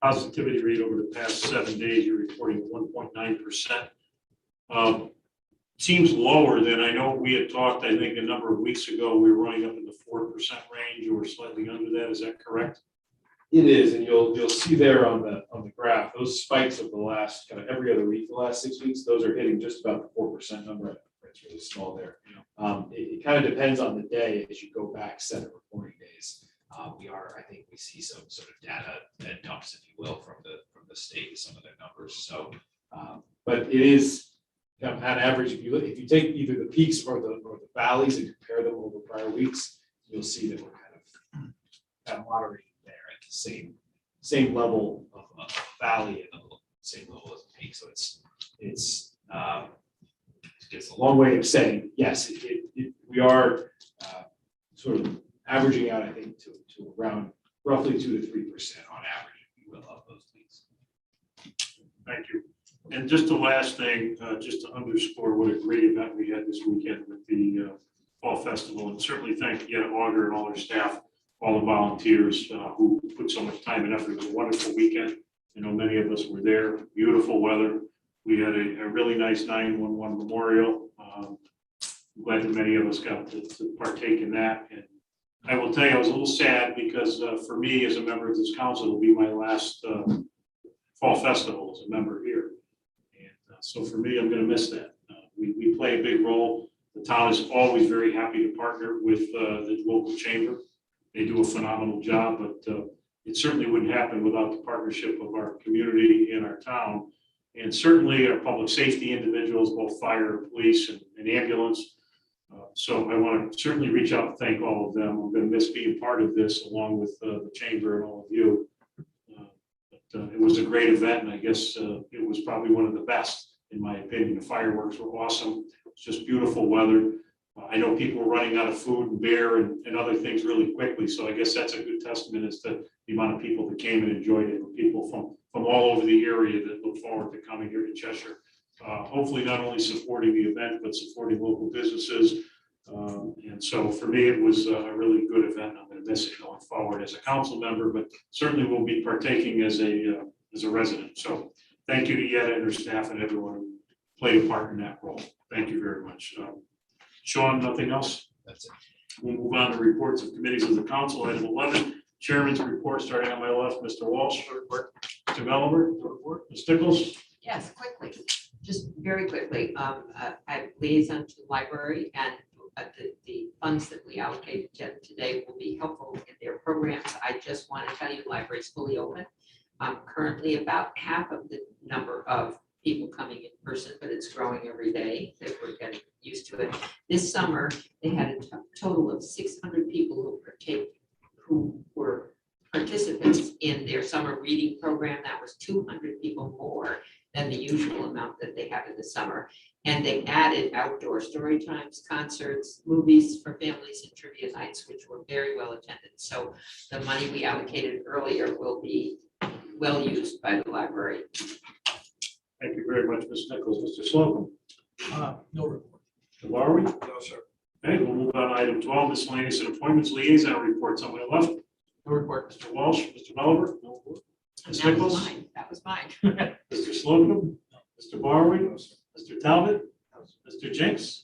positivity rate over the past 7 days, you're reporting 1.9%. Seems lower than I know we had talked, I think a number of weeks ago, we were running up in the 4% range or slightly under that. Is that correct? It is, and you'll see there on the graph, those spikes of the last kind of every other week, the last 6 weeks, those are hitting just about the 4% number. It's really small there. It kind of depends on the day as you go back 7 reporting days. I think we see some sort of data that dumps, if you will, from the state with some of their numbers. So, but it is on average, if you take either the peaks or the valleys and compare them over prior weeks, you'll see that we're kind of moderating there at the same level of valley and the same level as the peak. So it's a long way of saying yes. We are sort of averaging out, I think, to around roughly 2 to 3% on average, if you will, of those leads. Thank you. And just the last thing, just to underscore what a great event we had this weekend with the Fall Festival, and certainly thank Yetta Auger and all their staff, all the volunteers who put so much time and effort. It was a wonderful weekend. I know many of us were there. Beautiful weather. We had a really nice 9/11 memorial. I'm glad that many of us got to partake in that. And I will tell you, I was a little sad because for me, as a member of this council, it'll be my last Fall Festival as a member here. And so for me, I'm going to miss that. We play a big role. The town is always very happy to partner with the local chamber. They do a phenomenal job, but it certainly wouldn't happen without the partnership of our community and our town. And certainly our public safety individuals, both fire, police, and ambulance. So I want to certainly reach out and thank all of them. I'm going to miss being part of this along with the chamber and all of you. It was a great event, and I guess it was probably one of the best, in my opinion. The fireworks were awesome. It's just beautiful weather. I know people were running out of food and beer and other things really quickly. So I guess that's a good testament as to the amount of people that came and enjoyed it, and people from all over the area that look forward to coming here to Cheshire. Hopefully not only supporting the event, but supporting local businesses. And so for me, it was a really good event. I'm going to miss it going forward as a council member, but certainly will be partaking as a resident. So thank you to Yetta and her staff and everyone who played a part in that role. Thank you very much. Sean, nothing else? That's it. We'll move on to reports of committees of the council. Item 11, Chairman's report, starting on my left, Mr. Walsh, report. Mr. Gulliver, report. Ms. Stickles. Yes, quickly, just very quickly. I liaison to the library, and the funds that we allocated today will be helpful in their programs. I just want to tell you, the library is fully open. Currently about half of the number of people coming in person, but it's growing every day, that we're getting used to it. This summer, they had a total of 600 people who were participants in their summer reading program. That was 200 people more than the usual amount that they have in the summer. And they added outdoor story times, concerts, movies for families and trivia nights, which were very well attended. So the money we allocated earlier will be well used by the library. Thank you very much, Ms. Nichols. Mr. Slocum. No report. Mr. Barry? No, sir. Okay, we'll move on to item 12, miscellaneous and appointments, liaison reports. Somebody left? No report. Mr. Walsh, Mr. Oliver? No. And Ms. that was Nichols? mine. That was mine. Mr. Slocum? Mr. Barry? Mr. Talbot? Mr. Jenks?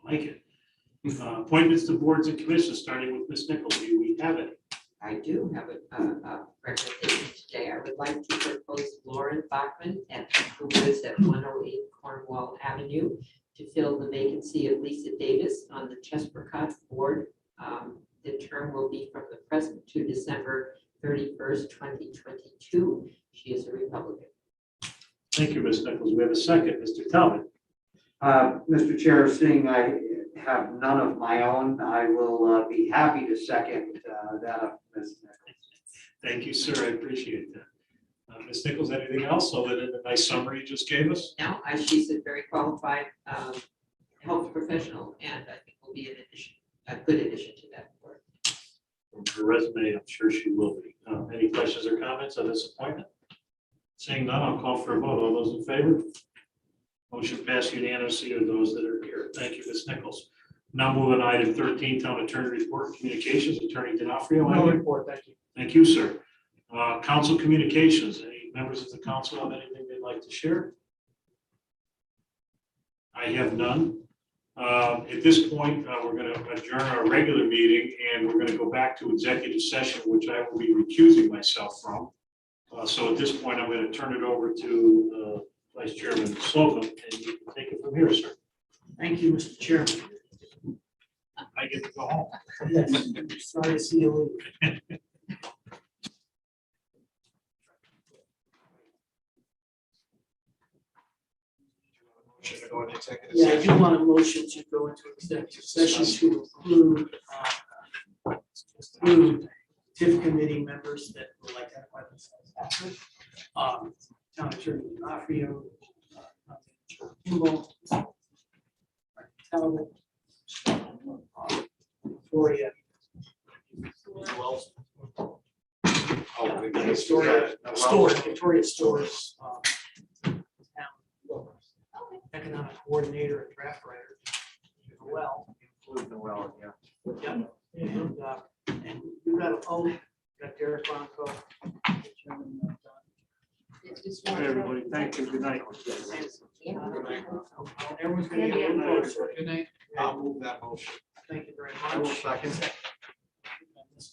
Like it. Appointments to boards and commissions, starting with Ms. Nichols. Do we have it? I do have a recommendation today. I would like to propose Lauren Bachman, who lives at 108 Cornwall Avenue, to fill the vacancy of Lisa Davis on the Chespercott Board. The term will be from the present to December 31st, 2022. She is a Republican. Thank you, Ms. Nichols. We have a second. Mr. Talbot. Mr. Chair, seeing I have none of my own, I will be happy to second that of Ms. Nichols. Thank you, sir. I appreciate that. Ms. Nichols, anything else other than the nice summary you just gave us? Now, she's a very qualified health professional, and I think will be an addition, a good addition to that board. From her resume, I'm sure she will be. Any questions or comments on this appointment? Seeing none, I'll call for a vote. All those in favor? Motion passed unanimously to those that are here. Thank you, Ms. Nichols. Now moving on to item 13, Town Attorney Report, Communications, Attorney D'Onofrio. No report, thank you. Thank you, sir. Council Communications, any members of the council have anything they'd like to share? I have none. At this point, we're going to adjourn our regular meeting and we're going to go back to executive session, which I will be recusing myself from. So at this point, I'm going to turn it over to Vice Chairman Slocum, and you can take it from here, sir. Thank you, Mr. Chairman. I get to go home. Yes, sorry to see you leave. Should I go into executive Yeah, I session? do want a motion to go into executive session to include TIF committee members that will identify themselves after. Town Attorney D'Onofrio, Kimball, Talbot, Victoria. Victoria Stores. Economic coordinator and draft writer. Noel. Include Noel, yeah. Yep. And you got a phone, got Derek Bronco. Hey, everybody, thank you. Good night. Everyone's gonna get a little closer. Good night. I'll move that motion. Thank you very I will much. second. Ms.